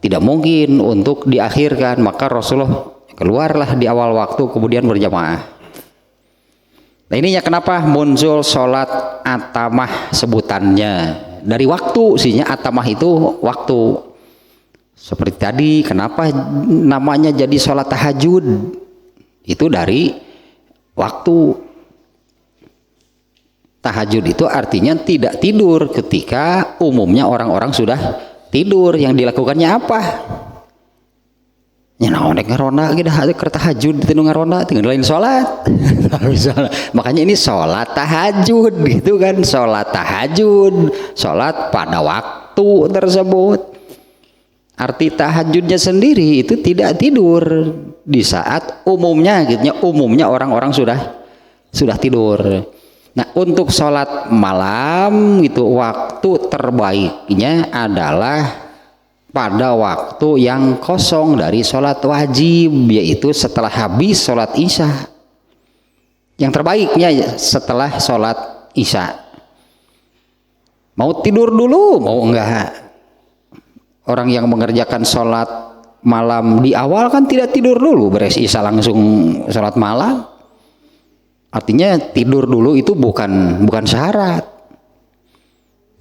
tidak mungkin untuk diakhirkan, maka Rasulullah keluarlah di awal waktu kemudian berjamaah. Nah ininya kenapa muncul sholat atamah sebutannya dari waktu, sinya atamah itu waktu. Seperti tadi kenapa namanya jadi sholat tahajud, itu dari waktu. Tahajud itu artinya tidak tidur ketika umumnya orang-orang sudah tidur. Yang dilakukannya apa? Ya naonek ngaronda kita tahajud itu ngaronda tinggal lain sholat. Makanya ini sholat tahajud gitu kan, sholat tahajud, sholat pada waktu tersebut. Arti tahajudnya sendiri itu tidak tidur di saat umumnya orang-orang sudah tidur. Nah untuk sholat malam itu waktu terbaiknya adalah pada waktu yang kosong dari sholat wajib, yaitu setelah habis sholat isya. Yang terbaiknya setelah sholat isya. Mau tidur dulu, mau enggak. Orang yang mengerjakan sholat malam di awal kan tidak tidur dulu, beres isya langsung sholat malam. Artinya tidur dulu itu bukan syarat.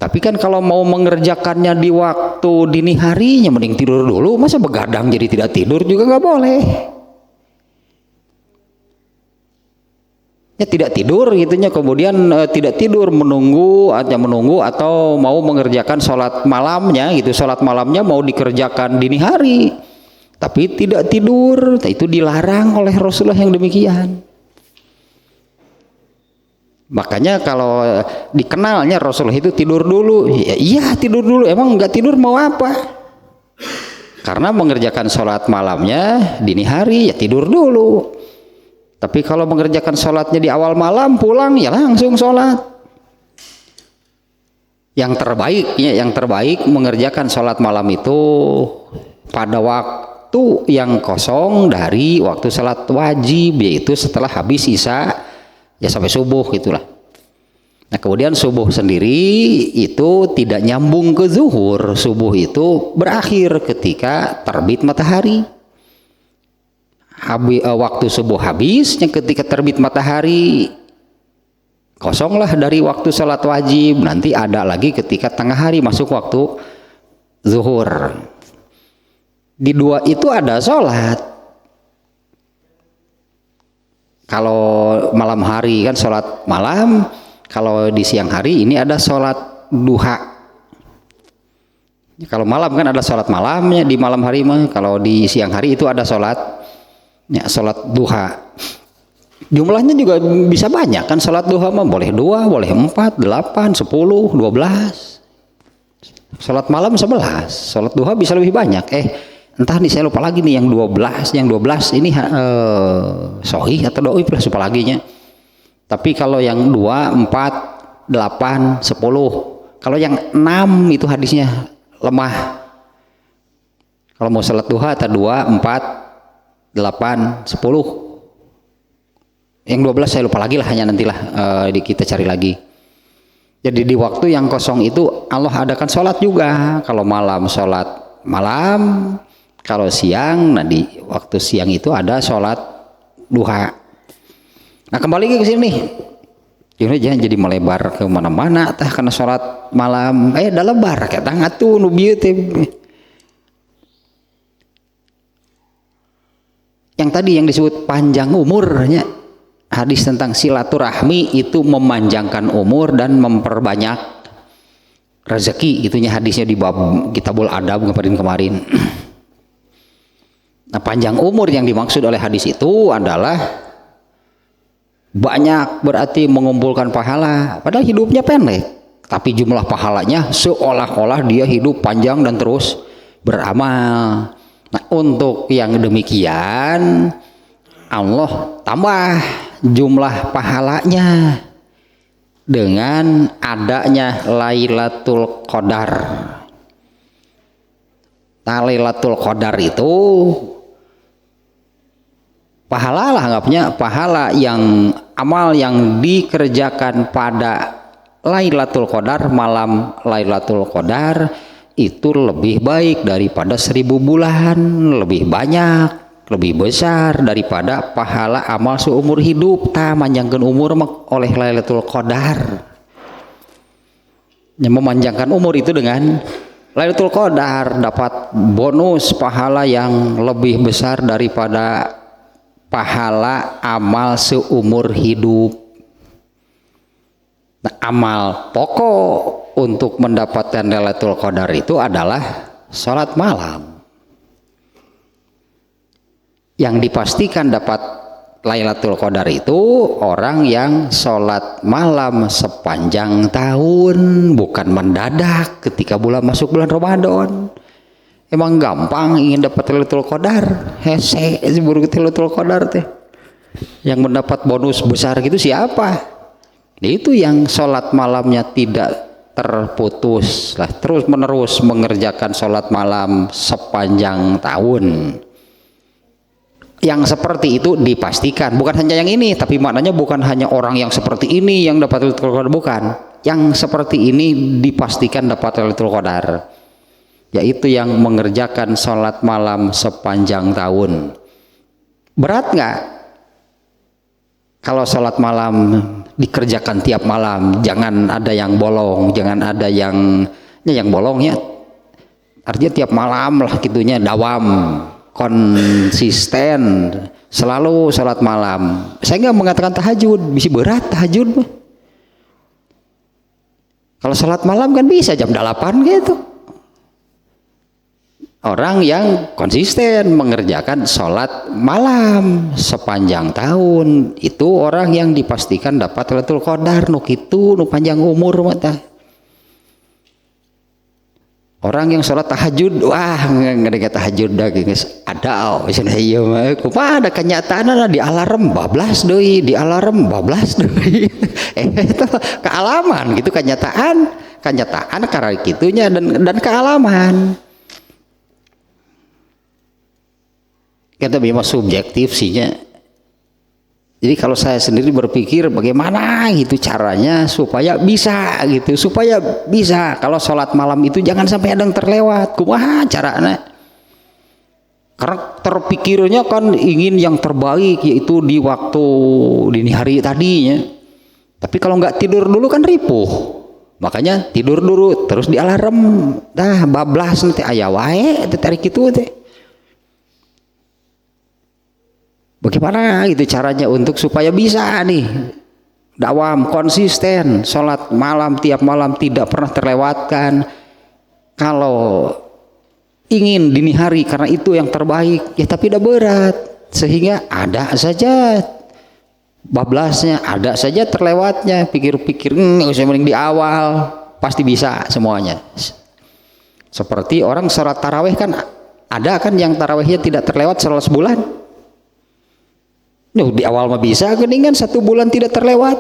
Tapi kan kalau mau mengerjakannya di waktu dini harinya, mending tidur dulu. Masa begadang jadi tidak tidur juga nggak boleh. Ya tidak tidur gitunya, kemudian tidak tidur menunggu atau mau mengerjakan sholat malamnya gitu. Sholat malamnya mau dikerjakan dini hari, tapi tidak tidur. Itu dilarang oleh Rasulullah yang demikian. Makanya kalau dikenalnya Rasulullah itu tidur dulu, ya, iya tidur dulu. Emang nggak tidur mau apa? Karena mengerjakan sholat malamnya dini hari, ya tidur dulu. Tapi kalau mengerjakan sholatnya di awal malam, pulang ya langsung sholat. Yang terbaik mengerjakan sholat malam itu pada waktu yang kosong dari waktu sholat wajib, yaitu setelah habis isya. Ya sampai subuh gitulah. Nah kemudian subuh sendiri itu tidak nyambung ke zuhur. Subuh itu berakhir ketika terbit matahari. Waktu subuh habisnya ketika terbit matahari. Kosonglah dari waktu sholat wajib. Nanti ada lagi ketika tengah hari masuk waktu zuhur. Di dua itu ada sholat. Kalau malam hari kan sholat malam, kalau di siang hari ini ada sholat duha. Kalau malam kan ada sholat malamnya, di malam hari mah. Kalau di siang hari itu ada sholat duha. Jumlahnya juga bisa banyak kan, sholat duha mah boleh 2, boleh 4, 8, 10, 12. Sholat malam 11, sholat duha bisa lebih banyak. Entah nih saya lupa lagi nih yang 12 ini sahih atau dhaif lah, lupa laginya. Tapi kalau yang 2, 4, 8, 10, kalau yang 6 itu hadisnya lemah. Kalau mau salat duha atau 2, 4, 8, 10. Yang 12 saya lupa lagi lah, hanya nantilah kita cari lagi. Jadi di waktu yang kosong itu Allah adakan sholat juga. Kalau malam sholat malam, kalau siang, nah di waktu siang itu ada sholat duha. Nah kembali ke sini nih, jangan jadi melebar ke mana-mana, tah karena sholat malam, dah lebar kayak tangan tuh nubieu teh. Yang tadi yang disebut panjang umurnya, hadis tentang silaturahmi itu memanjangkan umur dan memperbanyak rezeki. Itunya hadisnya di bab Kitabul Adab kemarin. Nah panjang umur yang dimaksud oleh hadis itu adalah banyak, berarti mengumpulkan pahala, padahal hidupnya pendek, tapi jumlah pahalanya seolah-olah dia hidup panjang dan terus beramal. Nah untuk yang demikian Allah tambah jumlah pahalanya dengan adanya Lailatul Qadar. Nah Lailatul Qadar itu pahala lah, anggapnya pahala yang amal yang dikerjakan pada Lailatul Qadar, malam Lailatul Qadar itu lebih baik daripada 1000 bulan, lebih banyak, lebih besar daripada pahala amal seumur hidup. Memanjangkan umur oleh Lailatul Qadar. Yang memanjangkan umur itu dengan Lailatul Qadar dapat bonus pahala yang lebih besar daripada pahala amal seumur hidup. Nah, amal pokok untuk mendapatkan Lailatul Qadar itu adalah sholat malam. Yang dipastikan dapat Lailatul Qadar itu orang yang sholat malam sepanjang tahun, bukan mendadak ketika masuk bulan Ramadan. Emang gampang ingin dapat Lailatul Qadar, hese buru Lailatul Qadar teh. Yang mendapat bonus besar gitu siapa? Itu yang sholat malamnya tidak terputus lah, terus menerus mengerjakan sholat malam sepanjang tahun. Yang seperti itu dipastikan, bukan hanya yang ini, tapi maknanya bukan hanya orang yang seperti ini yang dapat Lailatul Qadar, bukan. Yang seperti ini dipastikan dapat Lailatul Qadar, yaitu yang mengerjakan sholat malam sepanjang tahun. Berat nggak kalau sholat malam dikerjakan tiap malam? Jangan ada yang bolong, jangan ada yang bolong ya, artinya tiap malam lah gitunya, dawam, konsisten selalu sholat malam. Saya nggak mengatakan tahajud, bisa berat tahajud mah. Kalau sholat malam kan bisa jam 8 gitu. Orang yang konsisten mengerjakan sholat malam sepanjang tahun, itu orang yang dipastikan dapat Lailatul Qadar. Nu kitu, nu panjang umur mata. Orang yang sholat tahajud, wah nggak tahajud dah, guys. Ada, iya mah. Kumaha ada kenyataan lah di alarm bablas doi, di alarm bablas doi. Itu kealaman gitu, kenyataan karena gitunya dan kealaman. Kita memang subjektif sihnya. Jadi kalau saya sendiri berpikir bagaimana gitu caranya supaya bisa gitu, supaya bisa kalau sholat malam itu jangan sampai ada yang terlewat. Kumaha caranya? Karena terpikirnya kan ingin yang terbaik, yaitu di waktu dini hari tadinya. Tapi kalau nggak tidur dulu kan ripuh. Makanya tidur dulu, terus di alarm, dah bablas nanti aya wae tarik itu teh. Bagaimana gitu caranya untuk supaya bisa nih dawam konsisten sholat malam tiap malam tidak pernah terlewatkan. Kalau ingin dini hari karena itu yang terbaik ya, tapi udah berat sehingga ada saja bablasnya, ada saja terlewatnya. Pikir-pikir usah mending di awal, pasti bisa semuanya. Seperti orang sholat taraweh kan ada kan yang tarawehnya tidak terlewat selama sebulan. Di awal mah bisa, geningan 1 bulan tidak terlewat.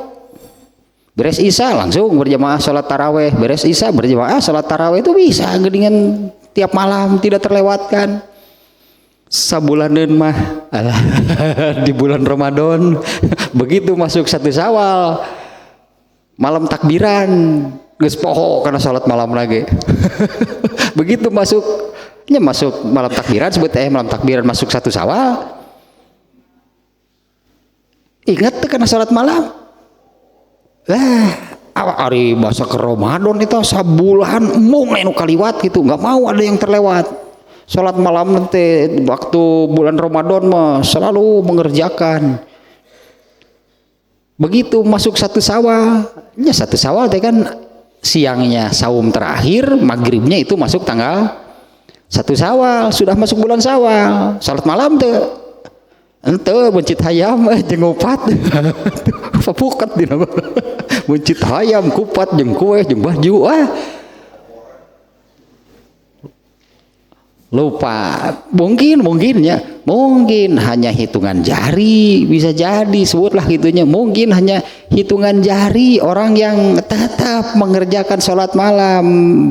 Beres isya langsung berjamaah sholat taraweh, beres isya berjamaah sholat taraweh, itu bisa geningan tiap malam tidak terlewatkan. Sabulaneun mah di bulan Ramadan begitu masuk 1 Syawal malam takbiran geus poho karena sholat malam lagi. Begitu masuk malam takbiran, sebut malam takbiran masuk 1 Syawal. Ingat tuh karena sholat malam. Ari masa ke Ramadan itu sabulan mung anu kaliwat gitu, nggak mau ada yang terlewat. Sholat malam nanti waktu bulan Ramadan mah selalu mengerjakan. Begitu masuk 1 Syawal, ya 1 Syawal teh kan siangnya saum terakhir, maghribnya itu masuk tanggal 1 Syawal, sudah masuk bulan Syawal. Sholat malam tuh ente mencit hayam jeung opat papukat dina mencit hayam kupat jeung kue jeung baju lupa. Mungkin hanya hitungan jari, bisa jadi sebutlah gitunya, mungkin hanya hitungan jari orang yang tetap mengerjakan sholat malam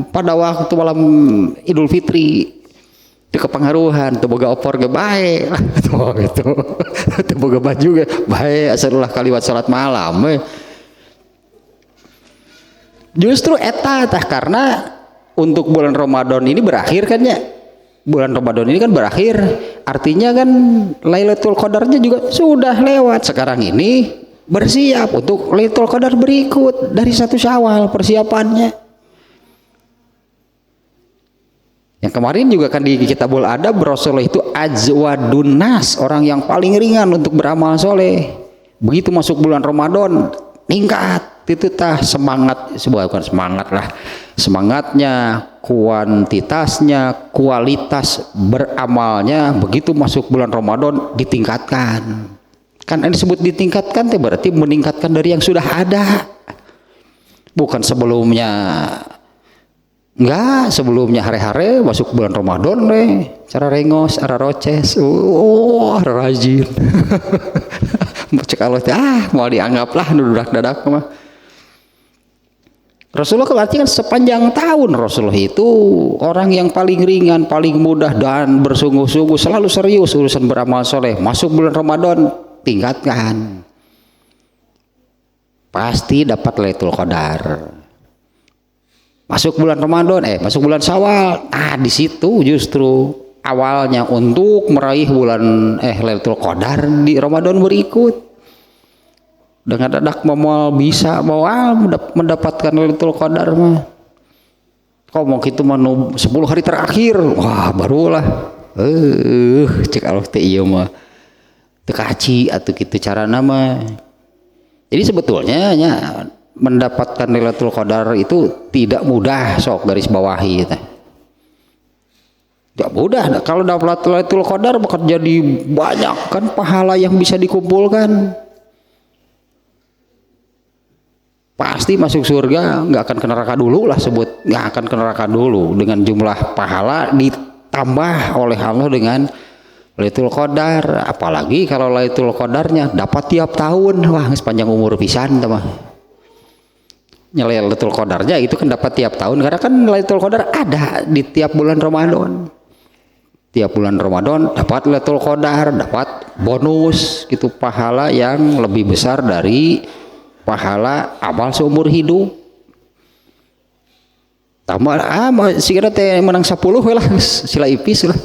pada waktu malam Idul Fitri. Di kepengaruhan tuh boga opor ge bae tuh gitu. Tuh boga baju ge bae asalullah kaliwat salat malam. Justru eta tah karena untuk bulan Ramadan ini berakhir kan ya. Bulan Ramadan ini kan berakhir, artinya kan Lailatul Qadarnya juga sudah lewat. Sekarang ini bersiap untuk Lailatul Qadar berikut dari 1 Syawal persiapannya. Yang kemarin juga kan di Kitabul Adab Rasulullah itu ajwadun nas, orang yang paling ringan untuk beramal soleh. Begitu masuk bulan Ramadan meningkat itu tah semangat, bukan semangat lah, semangatnya, kuantitasnya, kualitas beramalnya begitu masuk bulan Ramadan ditingkatkan. Kan ini disebut ditingkatkan teh berarti meningkatkan dari yang sudah ada, bukan sebelumnya. Enggak, sebelumnya hari-hari masuk bulan Ramadan cara rengos, ara roces, rajin. Cek Allah mau dianggap lah nudurak dadak mah. Rasulullah berarti kan sepanjang tahun Rasulullah itu orang yang paling ringan, paling mudah dan bersungguh-sungguh selalu serius urusan beramal soleh. Masuk bulan Ramadan tingkatkan, pasti dapat Lailatul Qadar. Masuk bulan Ramadan, masuk bulan Syawal, di situ justru awalnya untuk meraih bulan Lailatul Qadar di Ramadan berikut. Dengan dadak mau bisa mendapatkan Lailatul Qadar mah. Kau mau gitu mah 10 hari terakhir, wah barulah cek Allah teh ieu mah teu kaci atuh kitu carana mah. Jadi sebetulnya mendapatkan Lailatul Qadar itu tidak mudah, sok garis bawahi teh. Tidak mudah. Kalau dapat Lailatul Qadar bakal jadi banyak kan pahala yang bisa dikumpulkan. Pasti masuk surga, nggak akan ke neraka dulu lah, nggak akan ke neraka dulu dengan jumlah pahala ditambah oleh Allah dengan Lailatul Qadar. Apalagi kalau Lailatul Qadarnya dapat tiap tahun, wah sepanjang umur pisan teman. Lailatul Qadarnya itu kan dapat tiap tahun karena kan Lailatul Qadar ada di tiap bulan Ramadan. Tiap bulan Ramadan dapat Lailatul Qadar, dapat bonus gitu pahala yang lebih besar dari pahala amal seumur hidup. Tambah segera teh menang 10 lah sila ipis lah.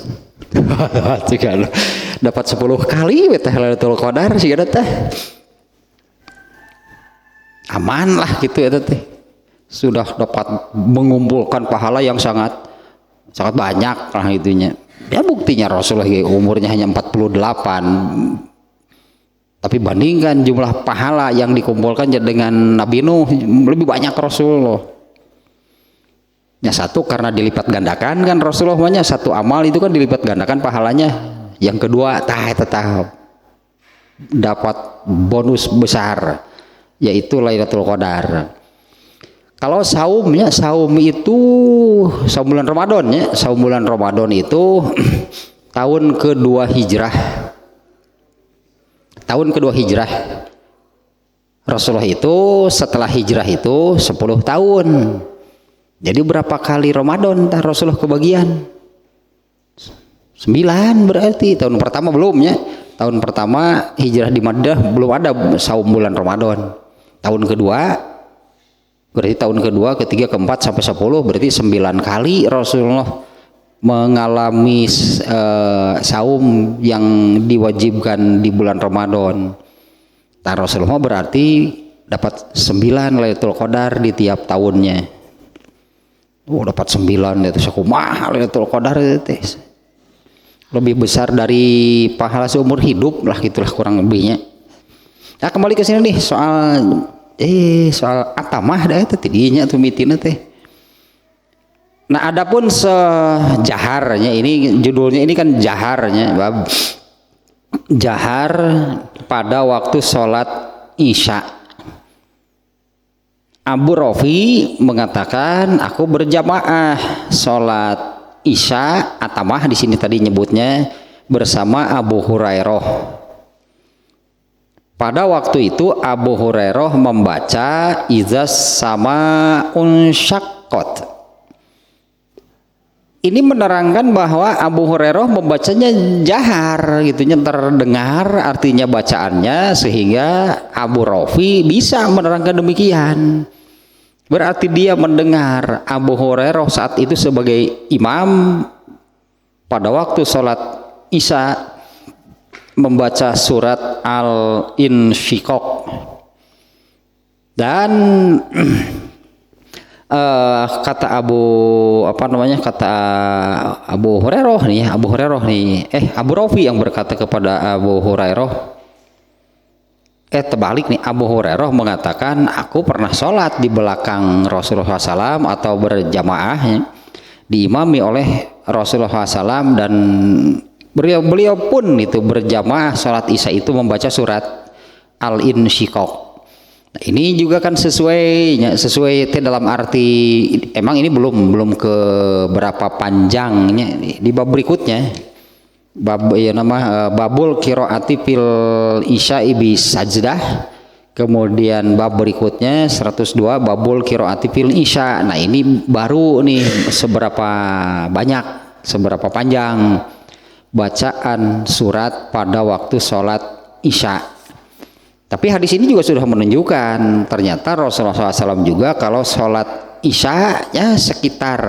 Dapat 10 kali teh Lailatul Qadar segera teh. Aman lah gitu ya teh. Sudah dapat mengumpulkan pahala yang sangat banyak lah itunya. Ya buktinya Rasulullah umurnya hanya 48. Tapi bandingkan jumlah pahala yang dikumpulkan dengan Nabi Nuh lebih banyak Rasulullah. Ya satu karena dilipat gandakan kan Rasulullah banyak, satu amal itu kan dilipat gandakan pahalanya. Yang kedua tetap dapat bonus besar yaitu Lailatul Qadar. Kalau saumnya, saum itu saum bulan Ramadan ya, saum bulan Ramadan itu tahun kedua hijrah. Tahun kedua hijrah Rasulullah itu setelah hijrah itu 10 tahun. Jadi berapa kali Ramadan Rasulullah kebagian? 9 berarti. Tahun pertama belum ya. Tahun pertama hijrah di Madinah belum ada saum bulan Ramadan. Tahun kedua berarti tahun kedua, ketiga, keempat sampai 10 berarti 9 kali Rasulullah mengalami saum yang diwajibkan di bulan Ramadan. Rasulullah berarti dapat 9 Lailatul Qadar di tiap tahunnya. Dapat 9 itu sakumaha Lailatul Qadar itu lebih besar dari pahala seumur hidup lah gitulah kurang lebihnya. Nah kembali ke sini nih soal atamah dah itu tidinya tuh mitina teh. Nah adapun sejaharnya ini judulnya ini kan jaharnya jahar pada waktu sholat Isya. Abu Rafi mengatakan aku berjamaah sholat Isya atamah di sini tadi nyebutnya bersama Abu Hurairah. Pada waktu itu Abu Hurairah membaca izas sama unsyaqqat. Ini menerangkan bahwa Abu Hurairah membacanya jahar gitunya terdengar artinya bacaannya sehingga Abu Rafi bisa menerangkan demikian. Berarti dia mendengar Abu Hurairah saat itu sebagai imam pada waktu sholat Isya membaca surat Al-Insyiqaq dan kata Abu Hurairah nih Abu Rafi yang berkata kepada Abu Hurairah terbalik nih, Abu Hurairah mengatakan aku pernah sholat di belakang Rasulullah SAW atau berjamaah ya, diimami oleh Rasulullah SAW dan beliau pun itu berjamaah sholat Isya itu membaca surat Al-Insyiqaq. Nah, ini juga kan sesuai dalam arti emang ini belum ke berapa panjangnya di bab berikutnya babul qiraati fil isya'i bi sajdah Kemudian bab berikutnya 102 babul qiraati fil isya. Nah, ini baru nih seberapa banyak, seberapa panjang bacaan surat pada waktu sholat isya. Tapi hadis ini juga sudah menunjukkan ternyata Rasulullah SAW juga kalau sholat isya ya sekitar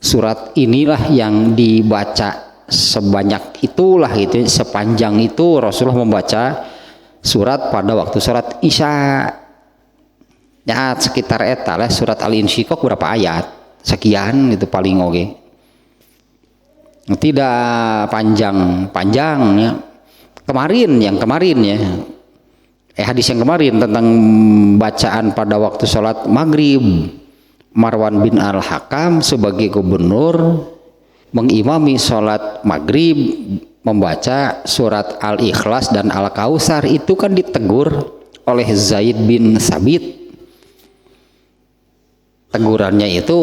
surat inilah yang dibaca, sebanyak itulah gitu, sepanjang itu Rasulullah membaca surat pada waktu sholat isya. Ya sekitar eta lah surat Al-Insyiqaq berapa ayat, sekian itu paling oke. Tidak panjang-panjang ya. Yang kemarin ya, hadis yang kemarin tentang bacaan pada waktu sholat maghrib, Marwan bin Al-Hakam sebagai gubernur mengimami sholat maghrib membaca surat Al-Ikhlas dan Al-Kautsar, itu kan ditegur oleh Zaid bin Sabit. Tegurannya itu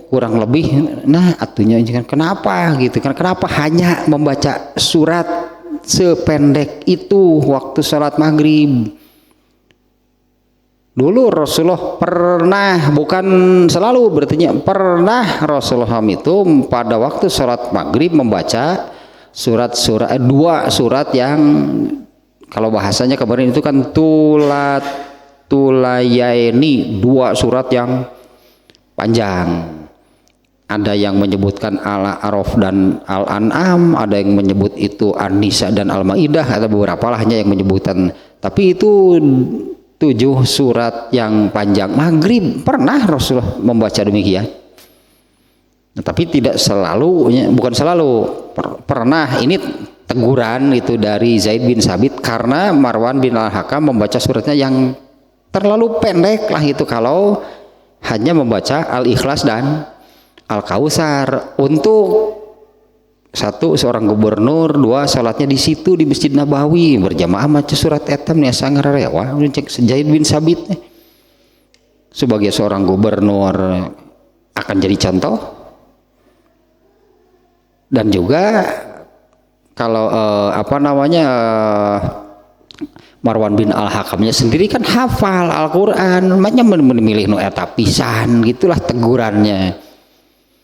kurang lebih, nah atunya kenapa gitu kan, kenapa hanya membaca surat sependek itu waktu sholat maghrib. Dulu Rasulullah pernah, bukan selalu, berarti pernah Rasulullah itu pada waktu sholat maghrib membaca dua surat yang kalau bahasanya kemarin itu kan tulayaini, dua surat yang panjang. Ada yang menyebutkan Al-A'raf dan Al-An'am, ada yang menyebut itu An-Nisa dan Al-Maidah, ada beberapa lah hanya yang menyebutkan. Tapi itu 7 surat yang panjang maghrib pernah Rasulullah membaca demikian. Nah, tapi tidak selalu, bukan selalu, pernah. Ini teguran itu dari Zaid bin Sabit karena Marwan bin Al-Hakam membaca suratnya yang terlalu pendek lah itu kalau hanya membaca Al-Ikhlas dan Al-Kautsar. Untuk satu, seorang gubernur, dua, sholatnya di situ di Masjid Nabawi berjamaah maca surat etam nih sangar rewa cek Zaid bin Sabit sebagai seorang gubernur akan jadi contoh. Dan juga kalau Marwan bin Al-Hakamnya sendiri kan hafal Al-Quran, makanya memilih nu eta pisan, gitulah tegurannya.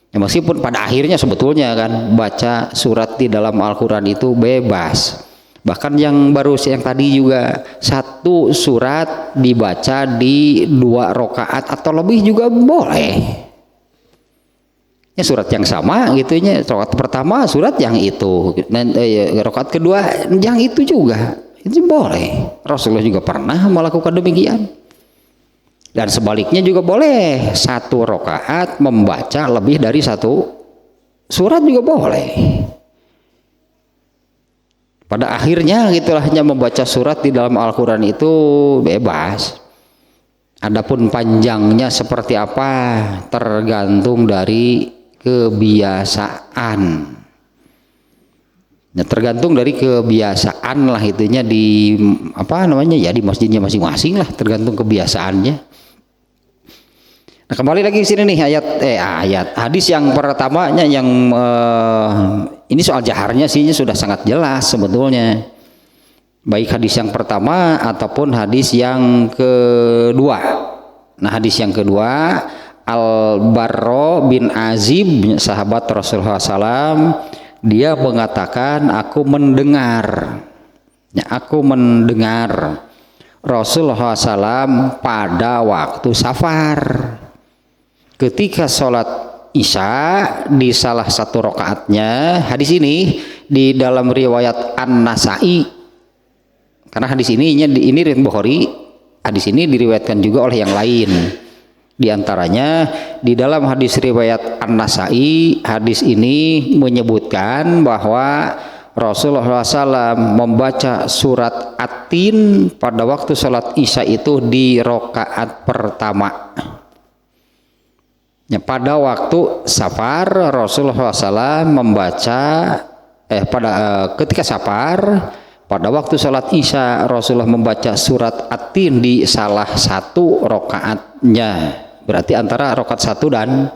Ya, meskipun pada akhirnya sebetulnya kan baca surat di dalam Al-Quran itu bebas. Bahkan yang baru yang tadi juga satu surat dibaca di 2 rakaat atau lebih juga boleh. Ya, surat yang sama gitunya, rakaat pertama surat yang itu, dan rakaat kedua yang itu juga. Itu boleh. Rasulullah juga pernah melakukan demikian. Dan sebaliknya juga boleh, 1 rakaat membaca lebih dari 1 surat juga boleh. Pada akhirnya gitulah, hanya membaca surat di dalam Al-Quran itu bebas. Adapun panjangnya seperti apa tergantung dari kebiasaan. Ya, tergantung dari kebiasaan lah itunya di di masjidnya masing-masing lah, tergantung kebiasaannya. Nah, kembali lagi ke sini nih ayat hadis yang pertamanya yang ini soal jaharnya sih sudah sangat jelas sebetulnya, baik hadis yang pertama ataupun hadis yang kedua. Nah, hadis yang kedua, Al-Barra bin Azib, sahabat Rasulullah SAW, dia mengatakan aku mendengar Rasulullah SAW pada waktu safar ketika sholat isya di salah satu rakaatnya. Hadis ini di dalam riwayat An-Nasai, karena hadis ini riwayat Bukhari, hadis ini diriwayatkan juga oleh yang lain. Di antaranya di dalam hadis riwayat An-Nasai, hadis ini menyebutkan bahwa Rasulullah SAW membaca surat At-Tin pada waktu sholat isya itu di rakaat pertama. Ya, pada waktu safar Rasulullah SAW membaca ketika safar pada waktu sholat isya Rasulullah membaca surat At-Tin di salah satu rakaatnya. Berarti antara rakaat 1 dan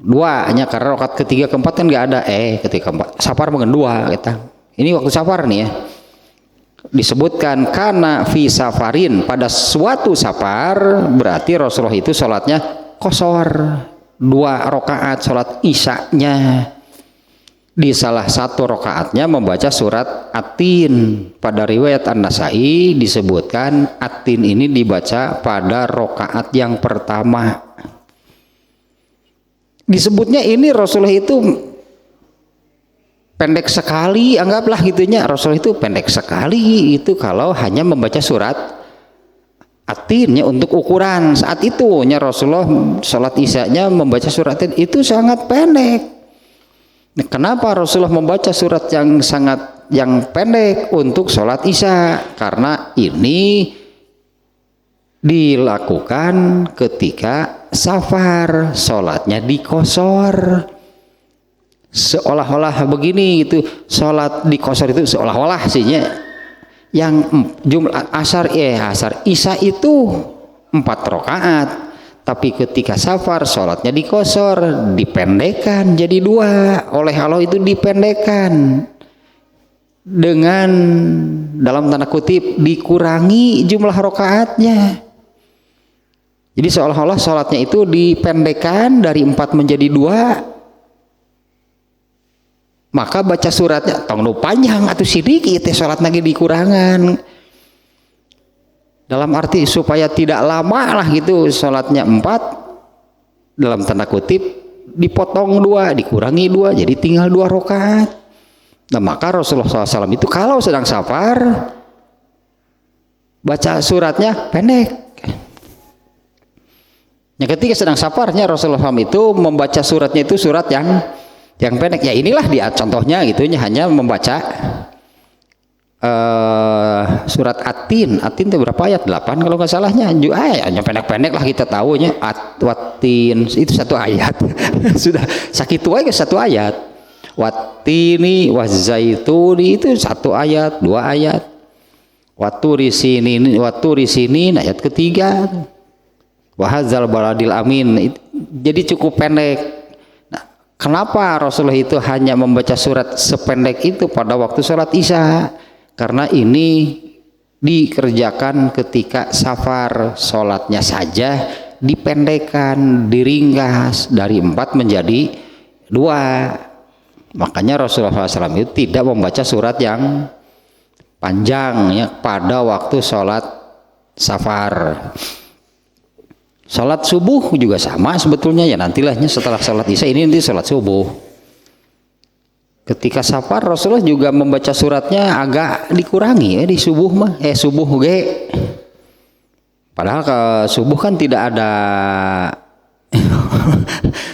2, hanya karena rakaat ketiga keempat kan nggak ada. Ketika safar mungkin 2 kita. Ini waktu safar nih ya. disebutkan karena fi safarin, pada suatu safar, berarti Rasulullah itu sholatnya qashar 2 rakaat sholat isyanya. Di salah satu rakaatnya membaca surat At-Tin. Pada riwayat An-Nasai disebutkan At-Tin ini dibaca pada rakaat yang pertama. Disebutnya ini Rasulullah itu pendek sekali, anggaplah gitunya, Rasulullah itu pendek sekali itu kalau hanya membaca surat At-Tin untuk ukuran saat itu Rasulullah sholat isyanya membaca surat At-Tin itu sangat pendek. Kenapa Rasulullah membaca surat yang pendek untuk sholat isya? Karena ini dilakukan ketika safar, sholatnya diqashar. Seolah-olah begini gitu, sholat diqashar itu seolah-olah sihnya yang jumlah asar isya itu 4 rakaat. Tapi ketika safar sholatnya diqashar, dipendekkan jadi 2 oleh Allah, itu dipendekkan dengan dalam tanda kutip dikurangi jumlah rakaatnya. Jadi seolah-olah sholatnya itu dipendekkan dari 4 menjadi 2, maka baca suratnya tong nu panjang atau sedikit sholat lagi dikurangan. Dalam arti supaya tidak lama lah gitu, sholatnya 4 dalam tanda kutip dipotong 2, dikurangi 2, jadi tinggal 2 rakaat. Nah maka Rasulullah SAW itu kalau sedang safar baca suratnya pendek. Nah ketika sedang safarnya Rasulullah SAW itu membaca suratnya itu surat yang pendek. Ya inilah dia contohnya gitu, hanya membaca surat At-Tin. At-Tin itu berapa ayat? 8 kalau nggak salahnya. Hanya pendek-pendek lah kita tahunya. Wat-Tin itu 1 ayat. Sudah sakit aja 1 ayat. Wat-Tini waz-zaituni itu 1 ayat, 2 ayat. Waturi sinin ayat ketiga. Wahadzal baladil amin. Jadi cukup pendek. Nah, kenapa Rasulullah itu hanya membaca surat sependek itu pada waktu sholat isya? Karena ini dikerjakan ketika safar, sholatnya saja dipendekkan, diringkas dari 4 menjadi 2. Makanya Rasulullah SAW itu tidak membaca surat yang panjang ya pada waktu sholat safar. Sholat subuh juga sama sebetulnya ya, nantilahnya setelah sholat isya ini nanti sholat subuh. Ketika safar Rasulullah juga membaca suratnya agak dikurangi di subuh mah subuh ge. Padahal ke subuh kan tidak ada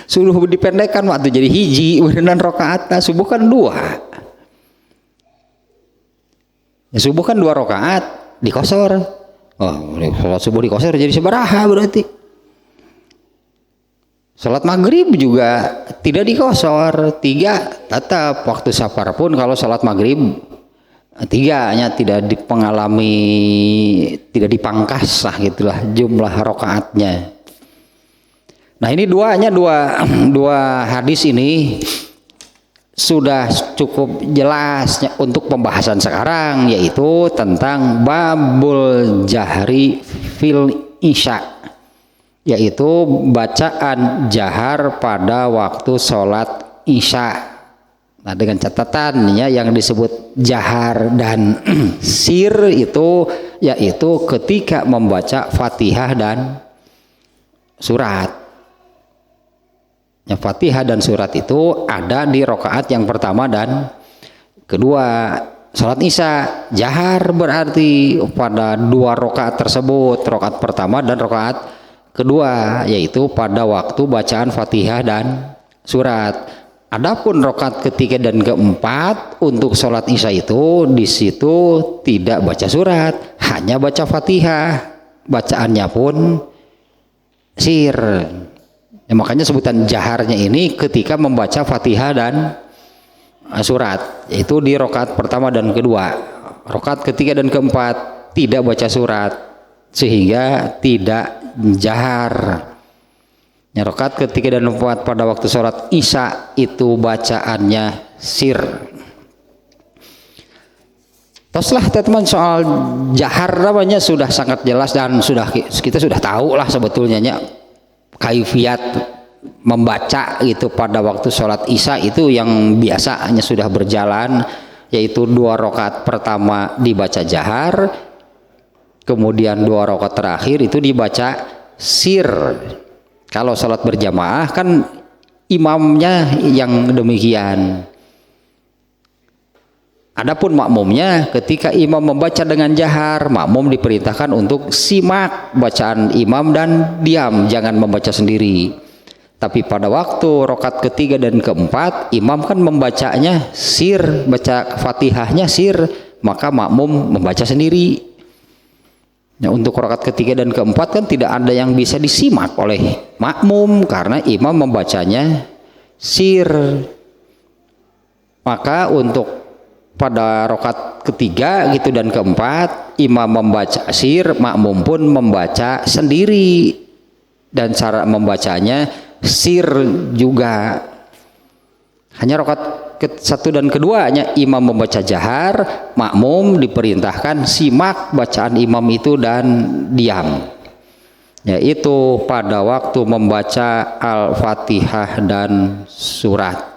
subuh dipendekkan waktu jadi hiji beneran rakaat. Subuh kan 2. Ya, subuh kan 2 rakaat diqashar. Oh, sholat subuh diqashar jadi sabaraha berarti. Sholat maghrib juga tidak diqashar 3, tetap waktu safar pun kalau sholat maghrib 3-nya tidak tidak dipangkas lah gitulah jumlah rakaatnya. Nah ini dua hadis ini sudah cukup jelas untuk pembahasan sekarang, yaitu tentang babul jahri fil isya, yaitu bacaan jahar pada waktu sholat isya. Nah dengan catatannya yang disebut jahar dan sir itu yaitu ketika membaca Fatihah dan surat. Ya, Fatihah dan surat itu ada di rakaat yang pertama dan kedua. Sholat isya jahar berarti pada 2 rakaat tersebut, rakaat pertama dan rakaat kedua, yaitu pada waktu bacaan Fatihah dan surat. Adapun rakaat ketiga dan keempat untuk sholat isya itu di situ tidak baca surat, hanya baca Fatihah, bacaannya pun sir. Ya, makanya sebutan jaharnya ini ketika membaca Fatihah dan surat, yaitu di rakaat pertama dan kedua. Rakaat ketiga dan keempat tidak baca surat sehingga tidak jahar. Ya, rakaat ketiga dan keempat pada waktu sholat isya itu bacaannya sir. Toslah teman soal jahar namanya sudah sangat jelas dan kita sudah tahu lah sebetulnya kaifiat membaca gitu pada waktu sholat isya itu yang biasanya sudah berjalan, yaitu 2 rakaat pertama dibaca jahar, kemudian 2 rakaat terakhir itu dibaca sir. Kalau sholat berjamaah kan imamnya yang demikian. Adapun makmumnya, ketika imam membaca dengan jahar, makmum diperintahkan untuk simak bacaan imam dan diam, jangan membaca sendiri. Tapi pada waktu rakaat ketiga dan keempat, imam kan membacanya sir, baca Fatihahnya sir, maka makmum membaca sendiri. Nah, untuk rakaat ketiga dan keempat kan tidak ada yang bisa disimak oleh makmum karena imam membacanya sir. Maka untuk pada rakaat ketiga gitu dan keempat, imam membaca sir, makmum pun membaca sendiri, dan cara membacanya sir juga. Hanya rakaat ke-1 dan keduanya imam membaca jahar, makmum diperintahkan simak bacaan imam itu dan diam, yaitu pada waktu membaca Al-Fatihah dan surat.